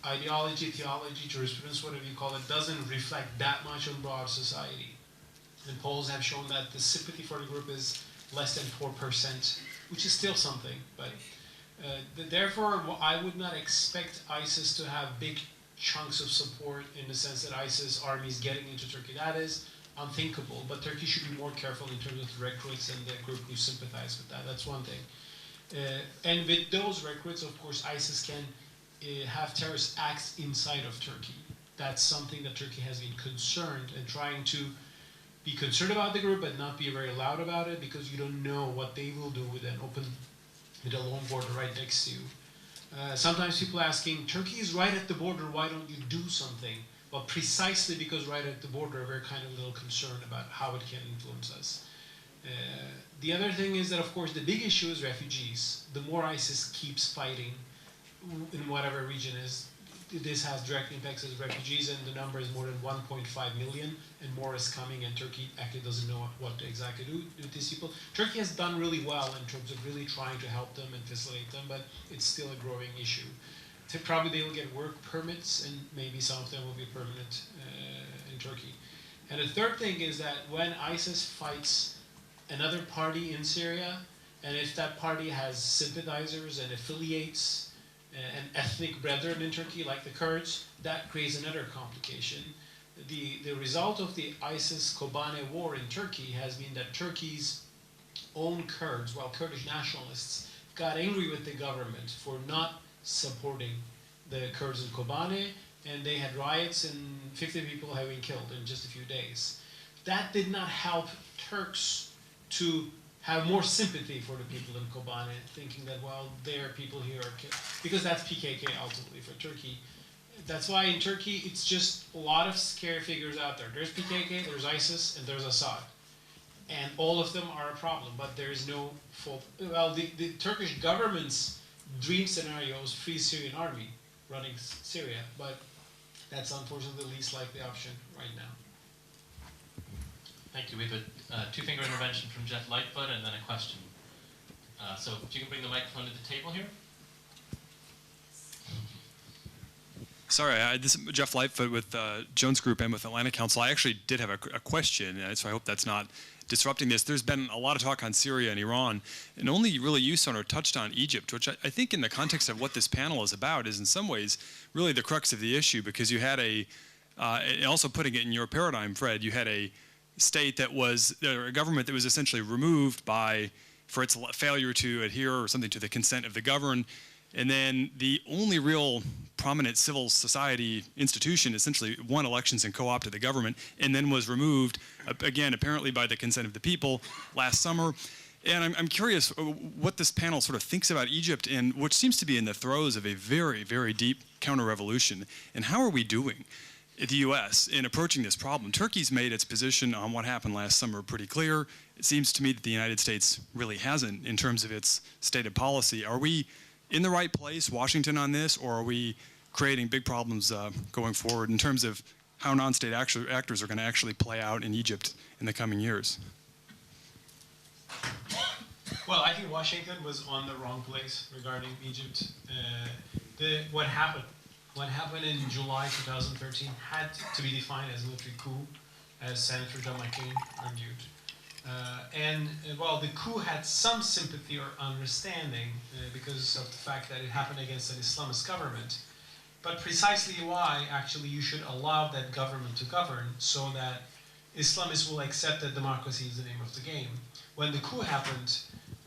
ideology, theology, jurisprudence, whatever you call it, doesn't reflect that much on broad society. And polls have shown that the sympathy for the group is less than 4%, which is still something. But therefore, I would not expect ISIS to have big chunks of support in the sense that ISIS army is getting into Turkey. That is unthinkable, but Turkey should be more careful in terms of recruits and the group who sympathize with that. That's one thing. And with those recruits, of course, ISIS can have terrorist acts inside of Turkey. That's something that Turkey has been concerned and trying to be concerned about the group but not be very loud about it, because you don't know what they will do with a long border right next to you. Sometimes people asking, Turkey is right at the border, why don't you do something? Well, precisely because right at the border, we're kind of a little concerned about how it can influence us. The other thing is that, of course, the big issue is refugees. The more ISIS keeps fighting in whatever region is, this has direct impacts as refugees, and the number is more than 1.5 million, and more is coming, and Turkey actually doesn't know what to exactly do with these people. Turkey has done really well in terms of really trying to help them and facilitate them, but it's still a growing issue. Probably they will get work permits, and maybe some of them will be permanent in Turkey. And the third thing is that when ISIS fights another party in Syria, and if that party has sympathizers and affiliates and ethnic brethren in Turkey, like the Kurds, that creates another complication. The result of the ISIS-Kobane war in Turkey has been that Turkey's own Kurds, well, Kurdish nationalists, got angry with the government for not supporting the Kurds in Kobane, and they had riots and 50 people have been killed in just a few days. That did not help Turks to have more sympathy for the people in Kobane, thinking that, well, their people here are killed. Because that's PKK ultimately for Turkey. That's why in Turkey, it's just a lot of scary figures out there. There's PKK, there's ISIS, and there's Assad. And all of them are a problem, but there is no fault. Well, the Turkish government's dream scenario is free Syrian army running Syria, but that's unfortunately the least likely option right now. Thank you. We have a two-finger intervention from Jeff Lightfoot and then a question. So if you can bring the microphone to the table here. Sorry, this is Jeff Lightfoot with Jones Group and with Atlantic Council. I actually did have a question, so I hope that's not disrupting this. There's been a lot of talk on Syria and Iran, and only really you, Soner, touched on Egypt, which I think in the context of what this panel is about is in some ways really the crux of the issue, because you had and also putting it in your paradigm, Fred, you had a state that was, a government that was essentially removed for its failure to adhere or something to the consent of the governed, and then the only real prominent civil society institution essentially won elections and co-opted the government, and then was removed, again, apparently by the consent of the people last summer. And I'm curious what this panel sort of thinks about Egypt, and which seems to be in the throes of a very, very deep counter-revolution. And how are we doing, the U.S., in approaching this problem? Turkey's made its position on what happened last summer pretty clear. It seems to me that the United States really hasn't in terms of its stated policy. Are we in the right place, Washington, on this, or are we creating big problems going forward in terms of how non-state actors are going to actually play out in Egypt in the coming years? Well, I think Washington was on the wrong place regarding Egypt. What happened in July 2013 had to be defined as a military coup, as Senator John McCain argued. Well, the coup had some sympathy or understanding because of the fact that it happened against an Islamist government. But precisely why, actually, you should allow that government to govern so that Islamists will accept that democracy is the name of the game. When the coup happened,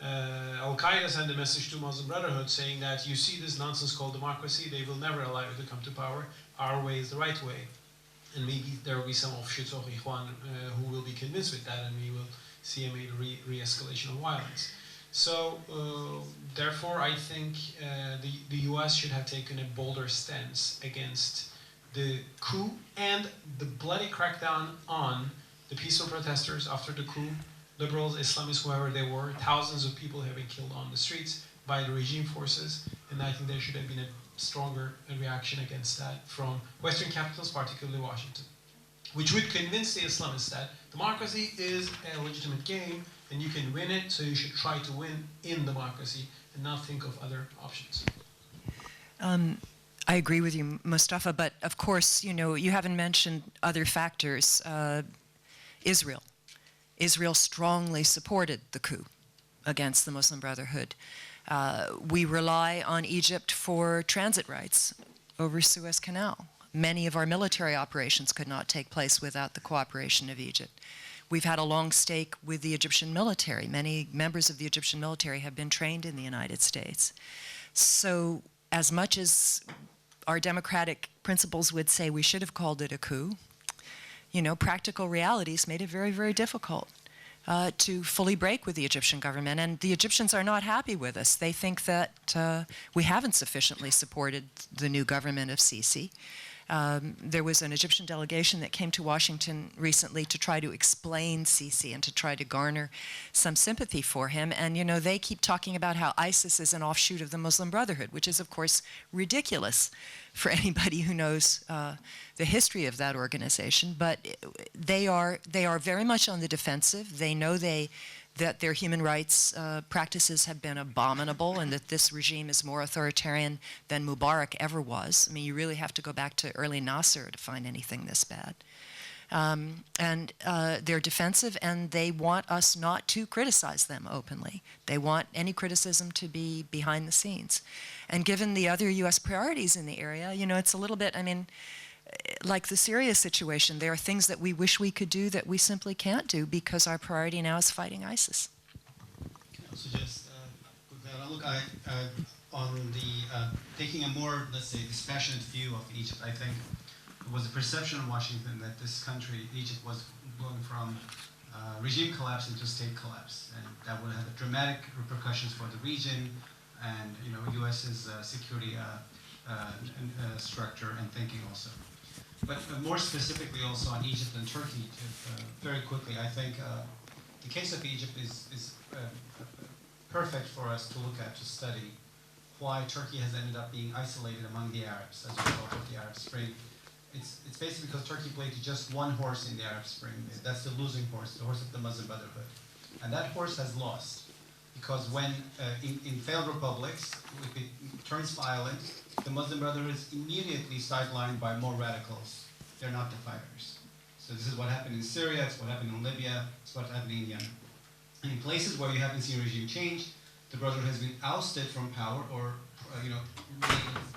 Al-Qaeda sent a message to Muslim Brotherhood saying that you see this nonsense called democracy, they will never allow you to come to power. Our way is the right way. And maybe there will be some offshoots of Ikhwan who will be convinced with that, and we will see a re-escalation of violence. So, therefore, I think the US should have taken a bolder stance against the coup and the bloody crackdown on the peaceful protesters after the coup, liberals, Islamists, whoever they were. Thousands of people have been killed on the streets by the regime forces, and I think there should have been a stronger reaction against that from Western capitals, particularly Washington, which would convince the Islamists that democracy is a legitimate game and you can win it, so you should try to win in democracy and not think of other options. I agree with you, Mustafa, but of course, you haven't mentioned other factors. Israel. Israel strongly supported the coup against the Muslim Brotherhood. We rely on Egypt for transit rights over Suez Canal. Many of our military operations could not take place without the cooperation of Egypt. We've had a long stake with the Egyptian military. Many members of the Egyptian military have been trained in the United States. So as much as our democratic principles would say we should have called it a coup, practical realities made it very, very difficult to fully break with the Egyptian government. And the Egyptians are not happy with us. They think that we haven't sufficiently supported the new government of Sisi. There was an Egyptian delegation that came to Washington recently to try to explain Sisi and to try to garner some sympathy for him. And, you know, they keep talking about how ISIS is an offshoot of the Muslim Brotherhood, which is, of course, ridiculous for anybody who knows the history of that organization. But they are very much on the defensive. They know that their human rights practices have been abominable and that this regime is more authoritarian than Mubarak ever was. I mean, you really have to go back to early Nasser to find anything this bad. And they're defensive, and they want us not to criticize them openly. They want any criticism to be behind the scenes. And given the other U.S. priorities in the area, you know, it's a little bit, I mean, like the Syria situation, there are things that we wish we could do that we simply can't do because our priority now is fighting ISIS. Can I also just put that on? Look, on the taking a more, let's say, dispassionate view of Egypt, I think it was a perception in Washington that this country, Egypt, was going from regime collapse into state collapse, and that would have dramatic repercussions for the region and, you know, U.S.'s security structure and thinking also. But more specifically also on Egypt and Turkey, very quickly, I think the case of Egypt is perfect for us to look at, to study why Turkey has ended up being isolated among the Arabs as a result of the Arab Spring. It's basically because Turkey played just one horse in the Arab Spring. That's the losing horse, the horse of the Muslim Brotherhood. And that horse has lost because when in failed republics, if it turns violent, the Muslim Brotherhood is immediately sidelined by more radicals. They're not the fighters. So this is what happened in Syria, it's what happened in Libya, it's what happened in Yemen. And in places where you haven't seen regime change, the Brotherhood has been ousted from power or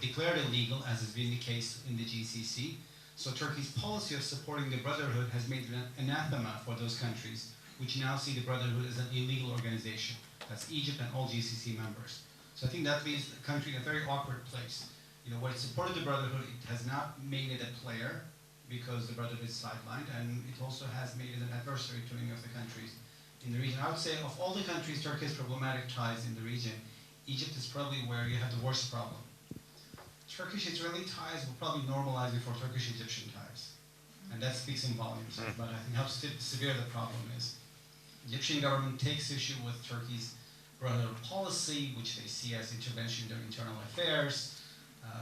declared illegal, as has been the case in the GCC. So Turkey's policy of supporting the Brotherhood has made it an anathema for those countries, which now see the Brotherhood as an illegal organization. That's Egypt and all GCC members. So I think that leaves the country in a very awkward place. You know, where it supported the Brotherhood, it has not made it a player because the Brotherhood is sidelined, and it also has made it an adversary to many of the countries in the region. I would say of all the countries Turkey has problematic ties in the region, Egypt is probably where you have the worst problem. Turkish-Israeli ties will probably normalize before Turkish-Egyptian ties. And that speaks in volumes, but I think how severe the problem is. The Egyptian government takes issue with Turkey's Brotherhood policy, which they see as intervention in their internal affairs.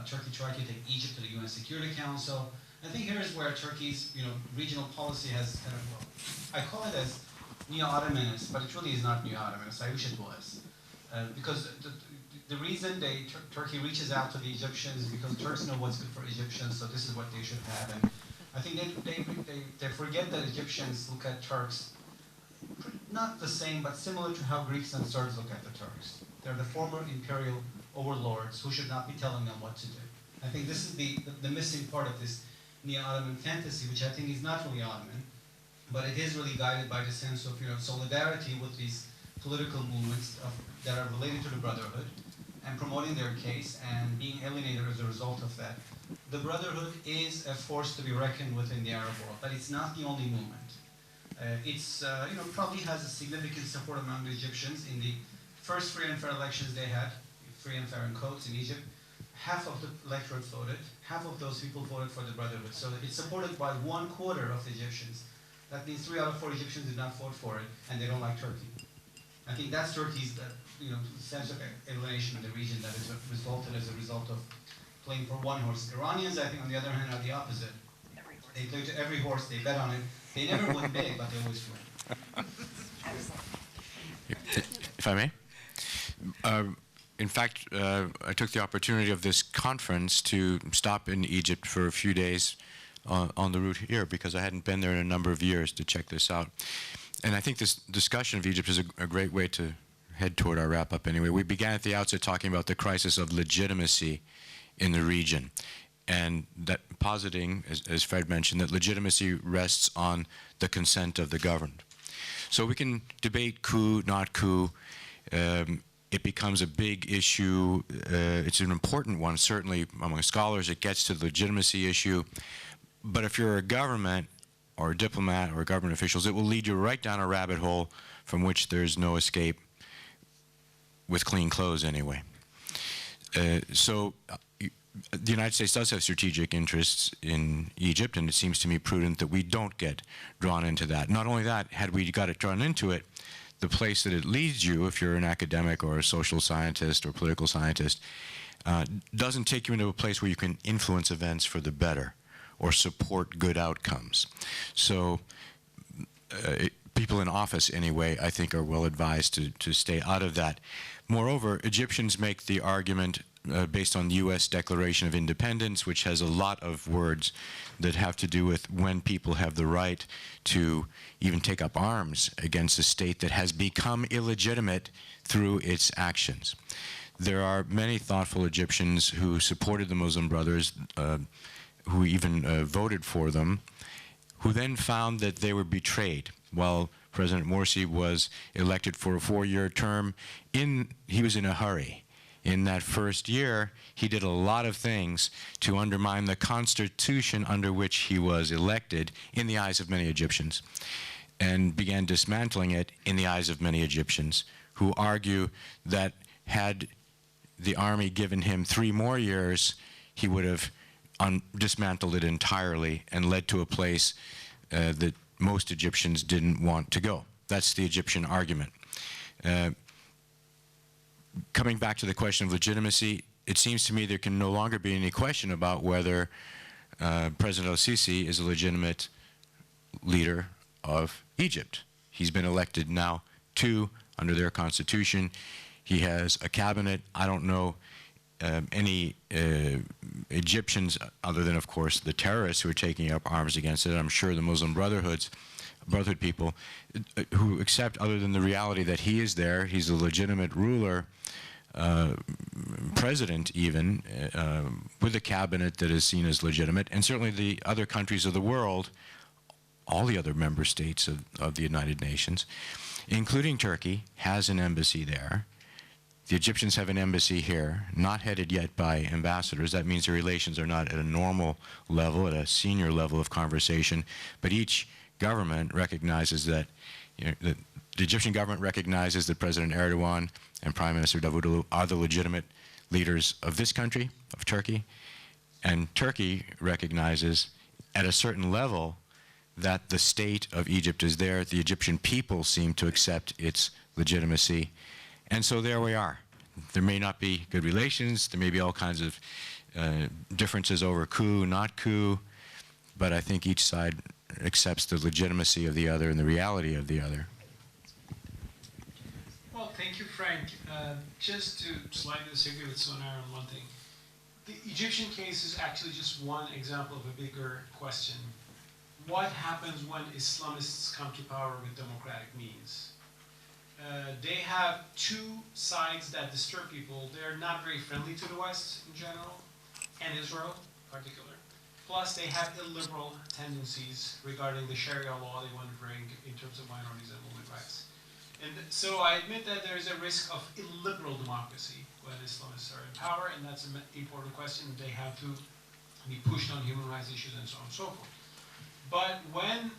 Turkey tried to take Egypt to the UN Security Council. I think here is where Turkey's regional policy has kind of, well, I call it as neo-Ottomanist, but it really is not neo-Ottomanist. I wish it was. Because the reason Turkey reaches out to the Egyptians is because Turks know what's good for Egyptians, so this is what they should have. And I think they forget that Egyptians look at Turks not the same, but similar to how Greeks and Serbs look at the Turks. They're the former imperial overlords who should not be telling them what to do. I think this is the missing part of this neo-Ottoman fantasy, which I think is not really Ottoman, but it is really guided by the sense of solidarity with these political movements that are related to the Brotherhood and promoting their case and being alienated as a result of that. The Brotherhood is a force to be reckoned with in the Arab world, but it's not the only movement. It's probably has a significant support among the Egyptians. In the first free and fair elections they had, free and fair in quotes, in Egypt, half of the electorate voted, half of those people voted for the Brotherhood. So it's supported by 1/4 of the Egyptians. That means 3 out of 4 Egyptians did not vote for it, and they don't like Turkey. I think that's Turkey's sense of alienation in the region that has resulted as a result of playing for one horse. Iranians, I think, on the other hand, are the opposite. They play to every horse, they bet on it. They never win big, but they always win. If I may? In fact, I took the opportunity of this conference to stop in Egypt for a few days on the route here because I hadn't been there in a number of years to check this out. And I think this discussion of Egypt is a great way to head toward our wrap-up anyway. We began at the outset talking about the crisis of legitimacy in the region, and that positing, as Fred mentioned, that legitimacy rests on the consent of the governed. So we can debate coup, not coup. It becomes a big issue. It's an important one, certainly among scholars. It gets to the legitimacy issue. But if you're a government or a diplomat or government officials, it will lead you right down a rabbit hole from which there's no escape, with clean clothes anyway. So the United States does have strategic interests in Egypt, and it seems to me prudent that we don't get drawn into that. Not only that, had we got it drawn into it, the place that it leads you, if you're an academic or a social scientist or political scientist, doesn't take you into a place where you can influence events for the better or support good outcomes. So people in office, anyway, I think are well advised to stay out of that. Moreover, Egyptians make the argument based on the U.S. Declaration of Independence, which has a lot of words that have to do with when people have the right to even take up arms against a state that has become illegitimate through its actions. There are many thoughtful Egyptians who supported the Muslim Brothers, who even voted for them, who then found that they were betrayed. While President Morsi was elected for a 4-year term, he was in a hurry. In that first year, he did a lot of things to undermine the constitution under which he was elected in the eyes of many Egyptians, and began dismantling it in the eyes of many Egyptians, who argue that had the army given him 3 more years, he would have dismantled it entirely and led to a place that most Egyptians didn't want to go. That's the Egyptian argument. Coming back to the question of legitimacy, it seems to me there can no longer be any question about whether President al-Sisi is a legitimate leader of Egypt. He's been elected now 2 under their constitution. He has a cabinet. I don't know any Egyptians, other than, of course, the terrorists who are taking up arms against it. I'm sure the Muslim Brotherhood people who accept, other than the reality that he is there, he's a legitimate ruler, president even, with a cabinet that is seen as legitimate, and certainly the other countries of the world, all the other member states of the United Nations, including Turkey, has an embassy there. The Egyptians have an embassy here, not headed yet by ambassadors. That means the relations are not at a normal level, at a senior level of conversation, but each government recognizes that, the Egyptian government recognizes that President Erdogan and Prime Minister Davutoglu are the legitimate leaders of this country, of Turkey, and Turkey recognizes at a certain level that the state of Egypt is there. The Egyptian people seem to accept its legitimacy. And so there we are. There may not be good relations. There may be all kinds of differences over coup, not coup. But I think each side accepts the legitimacy of the other and the reality of the other. Well, thank you, Frank. Just to slightly disagree with Soner on one thing. The Egyptian case is actually just one example of a bigger question. What happens when Islamists come to power with democratic means? They have 2 sides that disturb people. They're not very friendly to the West in general, and Israel in particular. Plus, they have illiberal tendencies regarding the Sharia law they want to bring in terms of minorities and women's rights. And so I admit that there is a risk of illiberal democracy when Islamists are in power, and that's an important question. They have to be pushed on human rights issues and so on and so forth. But when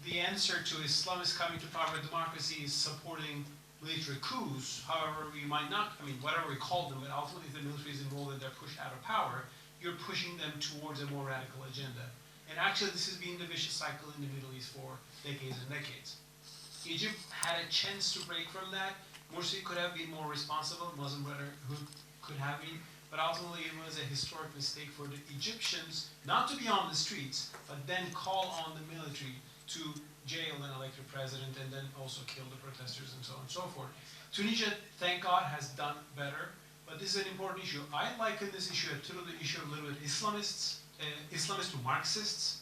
the answer to Islamists coming to power with democracy is supporting military coups, however we might not, whatever we call them, but ultimately if the military is involved and they're pushed out of power, you're pushing them towards a more radical agenda. And actually this has been the vicious cycle in the Middle East for decades and decades. Egypt had a chance to break from that. Morsi could have been more responsible, Muslim Brotherhood could have been, but ultimately it was a historic mistake for the Egyptians not to be on the streets, but then call on the military to jail an elected president and then also kill the protesters and so on and so forth. Tunisia, thank God, has done better, but this is an important issue. I liken this issue to the issue of a little bit Islamist to Marxists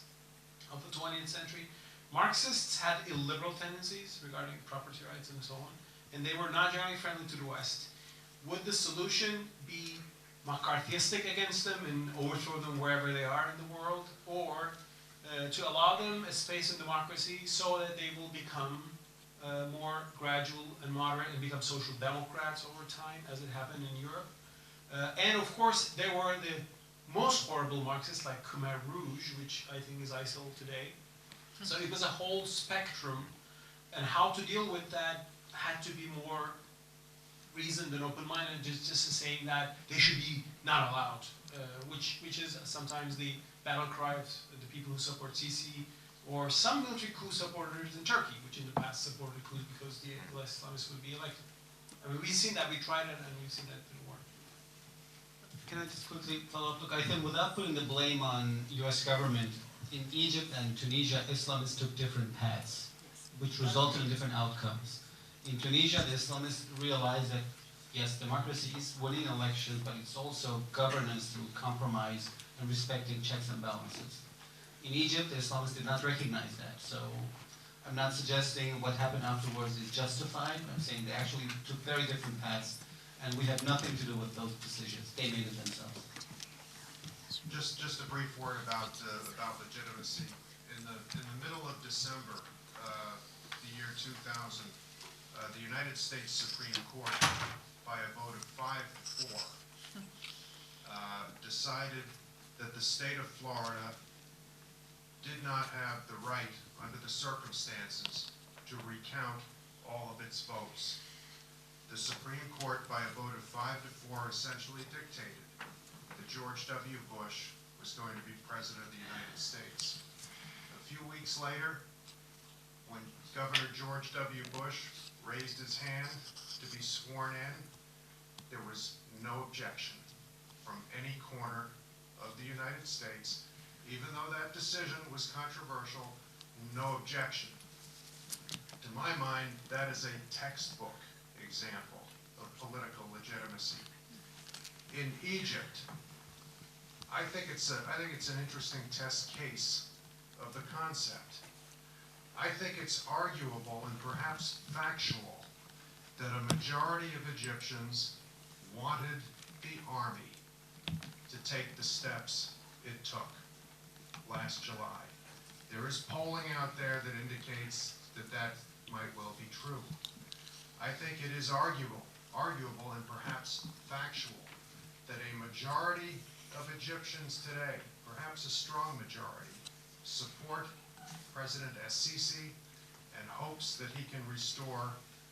of the 20th century. Marxists had illiberal tendencies regarding property rights and so on, and they were not generally friendly to the West. Would the solution be McCarthyistic against them and overthrow them wherever they are in the world, or to allow them a space in democracy so that they will become more gradual and moderate and become social democrats over time, as it happened in Europe? And of course, there were the most horrible Marxists like Khmer Rouge, which I think is ISIL today. So it was a whole spectrum, and how to deal with that had to be more reasoned and open-minded, just saying that they should be not allowed, which is sometimes the battle cry of the people who support Sisi, or some military coup supporters in Turkey, which in the past supported coups because the Islamists would be elected. I mean, we've seen that, we tried it, and we've seen that it didn't work. Can I just quickly follow up? Look, I think without putting the blame on U.S. government, in Egypt and Tunisia, Islamists took different paths, which resulted in different outcomes. In Tunisia, the Islamists realized that, yes, democracy is winning elections, but it's also governance through compromise and respecting checks and balances. In Egypt, the Islamists did not recognize that, so I'm not suggesting what happened afterwards is justified. I'm saying they actually took very different paths, and we have nothing to do with those decisions. They made it themselves. Just a brief word about legitimacy. In the middle of December, the year 2000, the United States Supreme Court, by a vote of 5-4, decided that the state of Florida did not have the right, under the circumstances, to recount all of its votes. The Supreme Court, by a vote of 5-4, essentially dictated that George W. Bush was going to be President of the United States. A few weeks later, when Governor George W. Bush raised his hand to be sworn in, there was no objection from any corner of the United States. Even though that decision was controversial, no objection. To my mind, that is a textbook example of political legitimacy. In Egypt, I think it's an interesting test case of the concept. I think it's arguable and perhaps factual that a majority of Egyptians wanted the army to take the steps it took last July. There is polling out there that indicates that that might well be true. I think it is arguable and perhaps factual that a majority of Egyptians today, perhaps a strong majority, support President Sisi and hopes that he can restore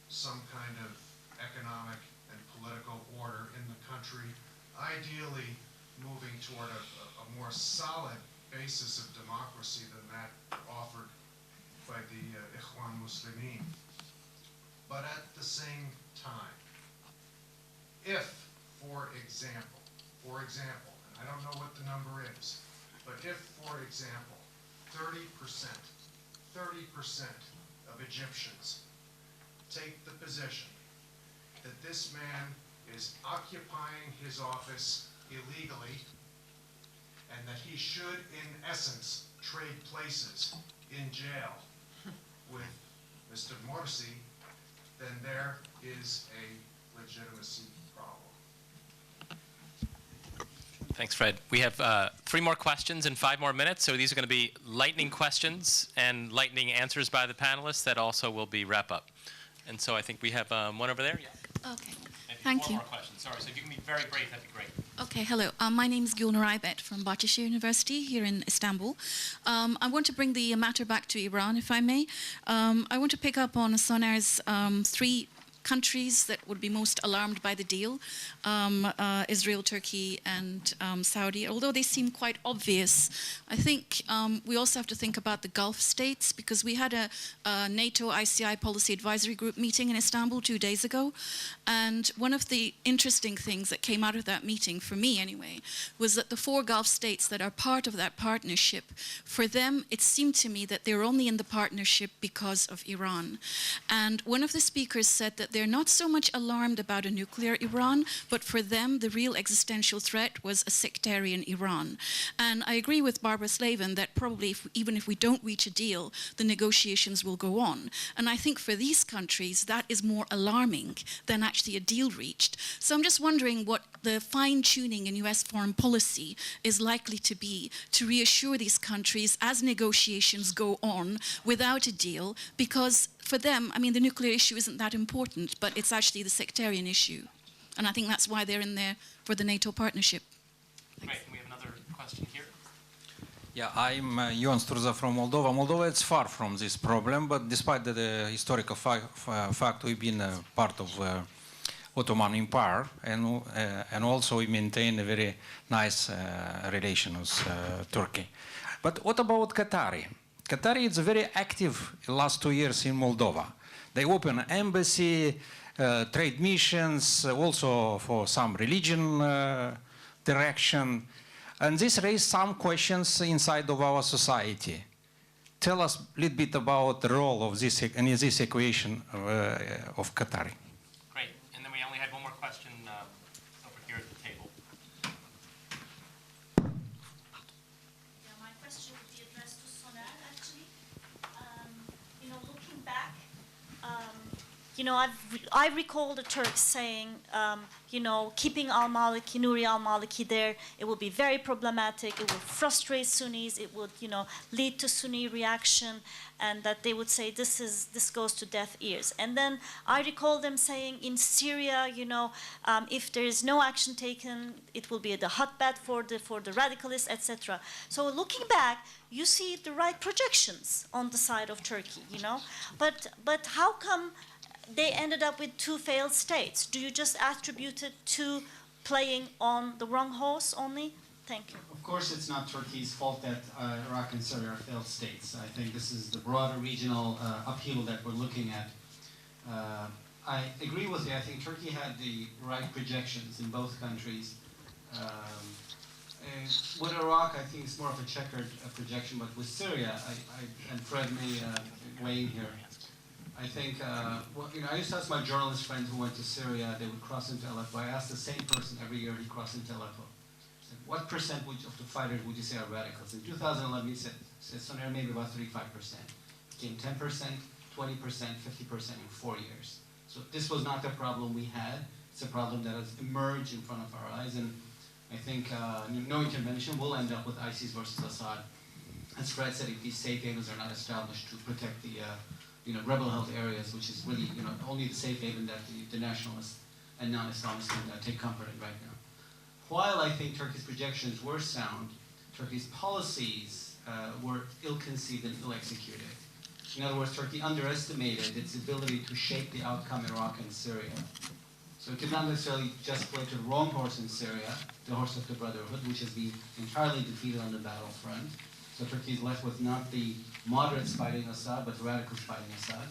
some kind of economic and political order in the country, ideally moving toward a more solid basis of democracy than that offered by the Ikhwan Muslimin. But at the same time, if, for example, and I don't know what the number is, but if, for example, 30% of Egyptians take the position that this man is occupying his office illegally and that he should, in essence, trade places in jail with Mr. Morsi, then there is a legitimacy problem. Thanks, Fred. We have 3 more questions in 5 more minutes, so these are going to be lightning questions and lightning answers by the panelists that also will be wrap-up. And so I think we have one over there. Yeah. Okay. Maybe Thank 4 you. more questions. Sorry, so if you can be very brief, that'd be great. Okay, hello. My name is Gülnur Aybet from Bahçeşehir University here in Istanbul. I want to bring the matter back to Iran, if I may. I want to pick up on Soner's 3 countries that would be most alarmed by the deal, Israel, Turkey, and Saudi. Although they seem quite obvious, I think we also have to think about the Gulf states, because we had a NATO ICI Policy Advisory Group meeting in Istanbul 2 days ago, and one of the interesting things that came out of that meeting, for me anyway, was that the 4 Gulf states that are part of that partnership, for them it seemed to me that they're only in the partnership because of Iran. And one of the speakers said that they're not so much alarmed about a nuclear Iran, but for them the real existential threat was a sectarian Iran. And I agree with Barbara Slavin that probably even if we don't reach a deal, the negotiations will go on. And I think for these countries that is more alarming than actually a deal reached. So I'm just wondering what the fine-tuning in US foreign policy is likely to be to reassure these countries as negotiations go on without a deal, because for them, I mean, the nuclear issue isn't that important, but it's actually the sectarian issue. And I think that's why they're in there for the NATO partnership. Great. We have another question here. Yeah, I'm Ion Struza from Moldova. Moldova is far from this problem, but despite the historical fact we've been part of Ottoman Empire, and also we maintain a very nice relation with Turkey. But what about Qatari? Qatari is very active in the last 2 years in Moldova. They open an embassy, trade missions, also for some religion direction. And this raised some questions inside of our society. Tell us a little bit about the role of this in this equation of Qatari. Great. And then we only had one more question over here at the table. Yeah, my question would be addressed to Soner, actually. You know, looking back, you know, I recall the Turks saying, you know, keeping al-Maliki, Nuri al-Maliki there, it would be very problematic, it would frustrate Sunnis, it would, you know, lead to Sunni reaction, and that they would say this goes to deaf ears. And then I recall them saying in Syria, you know, if there is no action taken, it will be the hotbed for the radicalists, etc. So looking back, you see the right projections on the side of Turkey, you know, but how come they ended up with 2 failed states? Do you just attribute it to playing on the wrong horse only? Thank you. Of course, it's not Turkey's fault that Iraq and Syria are failed states. I think this is the broader regional upheaval that we're looking at. I agree with you. I think Turkey had the right projections in both countries. With Iraq, I think it's more of a checkered projection, but with Syria, and Fred may weigh in here. I think, well, you know, I used to ask my journalist friends who went to Syria, they would cross into Aleppo. I asked the same person every year he crossed into Aleppo. I said, what percent of the fighters would you say are radicals? In 2011, he said somewhere maybe about 35%. Became 10%, 20%, 50% in 4 years. So this was not the problem we had. It's a problem that has emerged in front of our eyes. And I think no intervention will end up with ISIS versus Assad. As Fred said, if these safe havens are not established to protect the rebel-held areas, which is really, only the safe haven that the nationalists and non-Islamists can take comfort in right now. While I think Turkey's projections were sound, Turkey's policies were ill-conceived and ill-executed. In other words, Turkey underestimated its ability to shape the outcome in Iraq and Syria. So it did not necessarily just play to the wrong horse in Syria, the horse of the Brotherhood, which has been entirely defeated on the battlefront. So Turkey is left with not the moderates fighting Assad, but the radicals fighting Assad.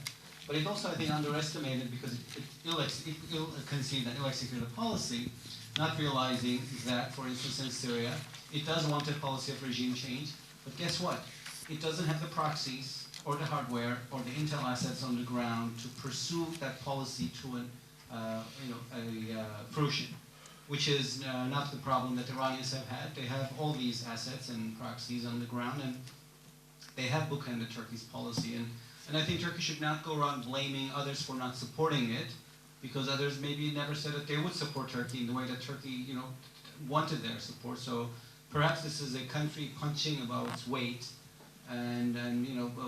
But it also, I think, underestimated because it ill-conceived and ill-executed a policy, not realizing that, for instance, in Syria, it does want a policy of regime change, but guess what? It doesn't have the proxies or the hardware or the intel assets on the ground to pursue that policy to fruition, which is not the problem that the Iranians have had. They have all these assets and proxies on the ground, and they have bookended Turkey's policy. And I think Turkey should not go around blaming others for not supporting it, because others maybe never said that they would support Turkey in the way that Turkey, wanted their support. So perhaps this is a country punching above its weight, and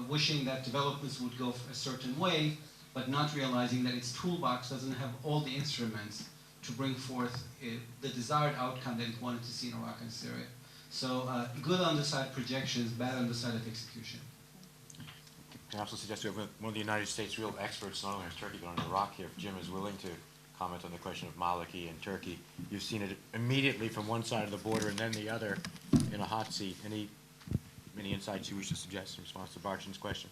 wishing that developments would go a certain way, but not realizing that its toolbox doesn't have all the instruments to bring forth the desired outcome that it wanted to see in Iraq and Syria. So good on the side of projections, bad on the side of execution. I also suggest we have one of the United States real experts, not only on Turkey, but on Iraq here. If Jim is willing to comment on the question of Maliki and Turkey. You've seen it immediately from one side of the border and then the other in a hot seat. Any insights you wish to suggest in response to Barchin's question?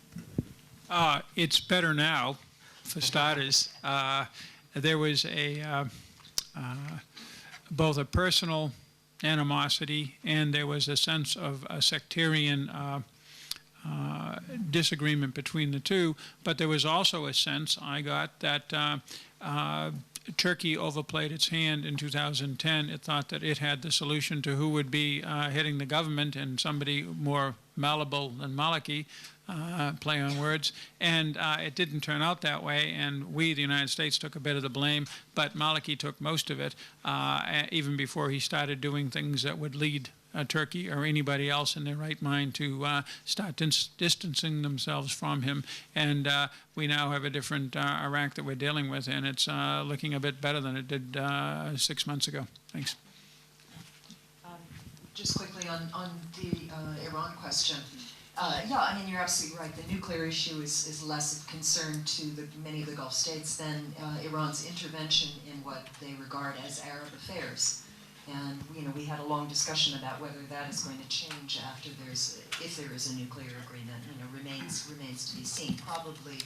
It's better now, for starters. There was both a personal animosity and there was a sense of a sectarian disagreement between the two, but there was also a sense I got that Turkey overplayed its hand in 2010. It thought that it had the solution to who would be heading the government, and somebody more malleable than Maliki, play on words, and it didn't turn out that way, and we, the United States, took a bit of the blame, but Maliki took most of it, even before he started doing things that would lead Turkey or anybody else in their right mind to start distancing themselves from him. And we now have a different Iraq that we're dealing with, and it's looking a bit better than it did 6 months ago. Thanks. Just quickly on the Iran question. Yeah, I mean, you're absolutely right. The nuclear issue is less of concern to many of the Gulf states than Iran's intervention in what they regard as Arab affairs. And we had a long discussion about whether that is going to change after if there is a nuclear agreement. Remains to be seen. Probably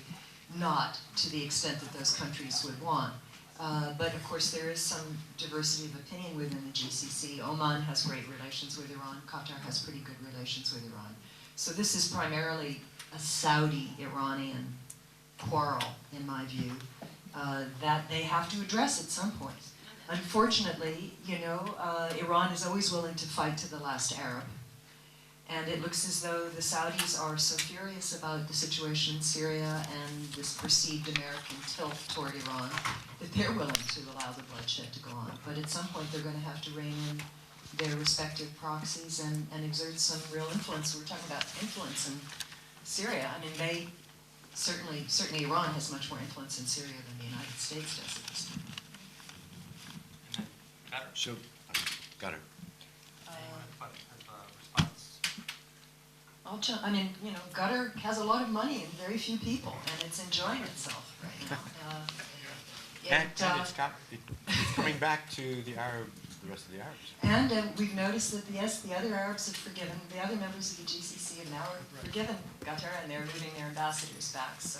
not to the extent that those countries would want. But of course, there is some diversity of opinion within the GCC. Oman has great relations with Iran. Qatar has pretty good relations with Iran. So this is primarily a Saudi-Iranian quarrel, in my view, that they have to address at some point. Unfortunately, Iran is always willing to fight to the last Arab. And it looks as though the Saudis are so furious about the situation in Syria and this perceived American tilt toward Iran that they're willing to allow the bloodshed to go on. But at some point, they're going to have to rein in their respective proxies and exert some real influence. We're talking about influence in Syria. I mean, they certainly Iran has much more influence in Syria than the United States does at this time. Got it. I mean, Qatar has a lot of money and very few people, and it's enjoying itself right now. And it's coming back to the rest of the Arabs. And we've noticed that, yes, the other Arabs have forgiven, the other members of the GCC have now forgiven Qatar, and they're moving their ambassadors back. So,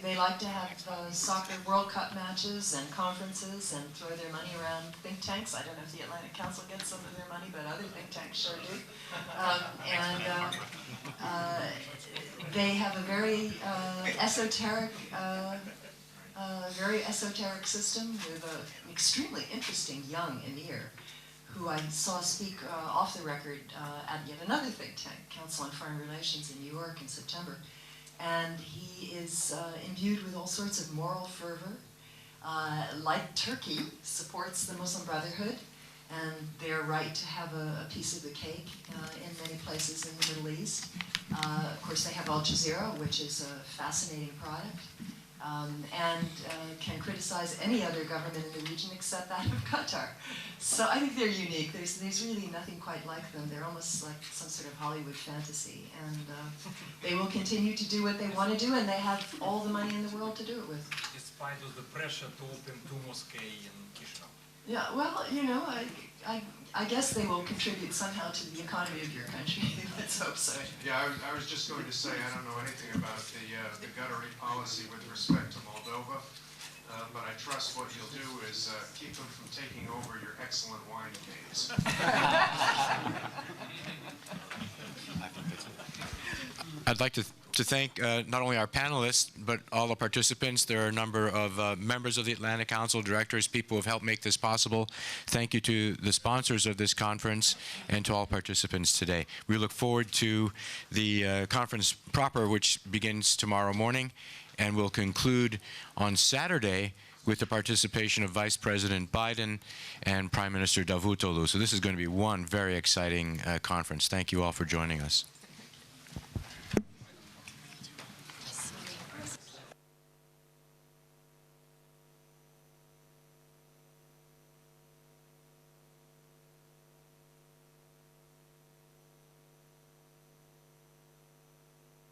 they like to have soccer World Cup matches and conferences and throw their money around think tanks. I don't know if the Atlantic Council gets some of their money, but other think tanks sure do. They have a very esoteric system with an extremely interesting young emir who I saw speak off the record at yet another think tank, Council on Foreign Relations in New York in September. And he is imbued with all sorts of moral fervor. Like Turkey, supports the Muslim Brotherhood and their right to have a piece of the cake in many places in the Middle East. Of course, they have Al Jazeera, which is a fascinating product, and can criticize any other government in the region except that of Qatar. So I think they're unique. There's really nothing quite like them. They're almost like some sort of Hollywood fantasy. And they will continue to do what they want to do, and they have all the money in the world to do it with. Despite of the pressure to open 2 mosques in Chisinau. Yeah, well, I guess they will contribute somehow to the economy of your country. Let's hope so. Yeah, I was just going to say, I don't know anything about the guttery policy with respect to Moldova, but I trust what you'll do is keep them from taking over your excellent wine caves. I'd like to thank not only our panelists, but all the participants. There are a number of members of the Atlantic Council, directors, people who have helped make this possible. Thank you to the sponsors of this conference and to all participants today. We look forward to the conference proper, which begins tomorrow morning, and will conclude on Saturday with the participation of Vice President Biden and Prime Minister Davutoglu. So this is going to be one very exciting conference. Thank you all for joining us.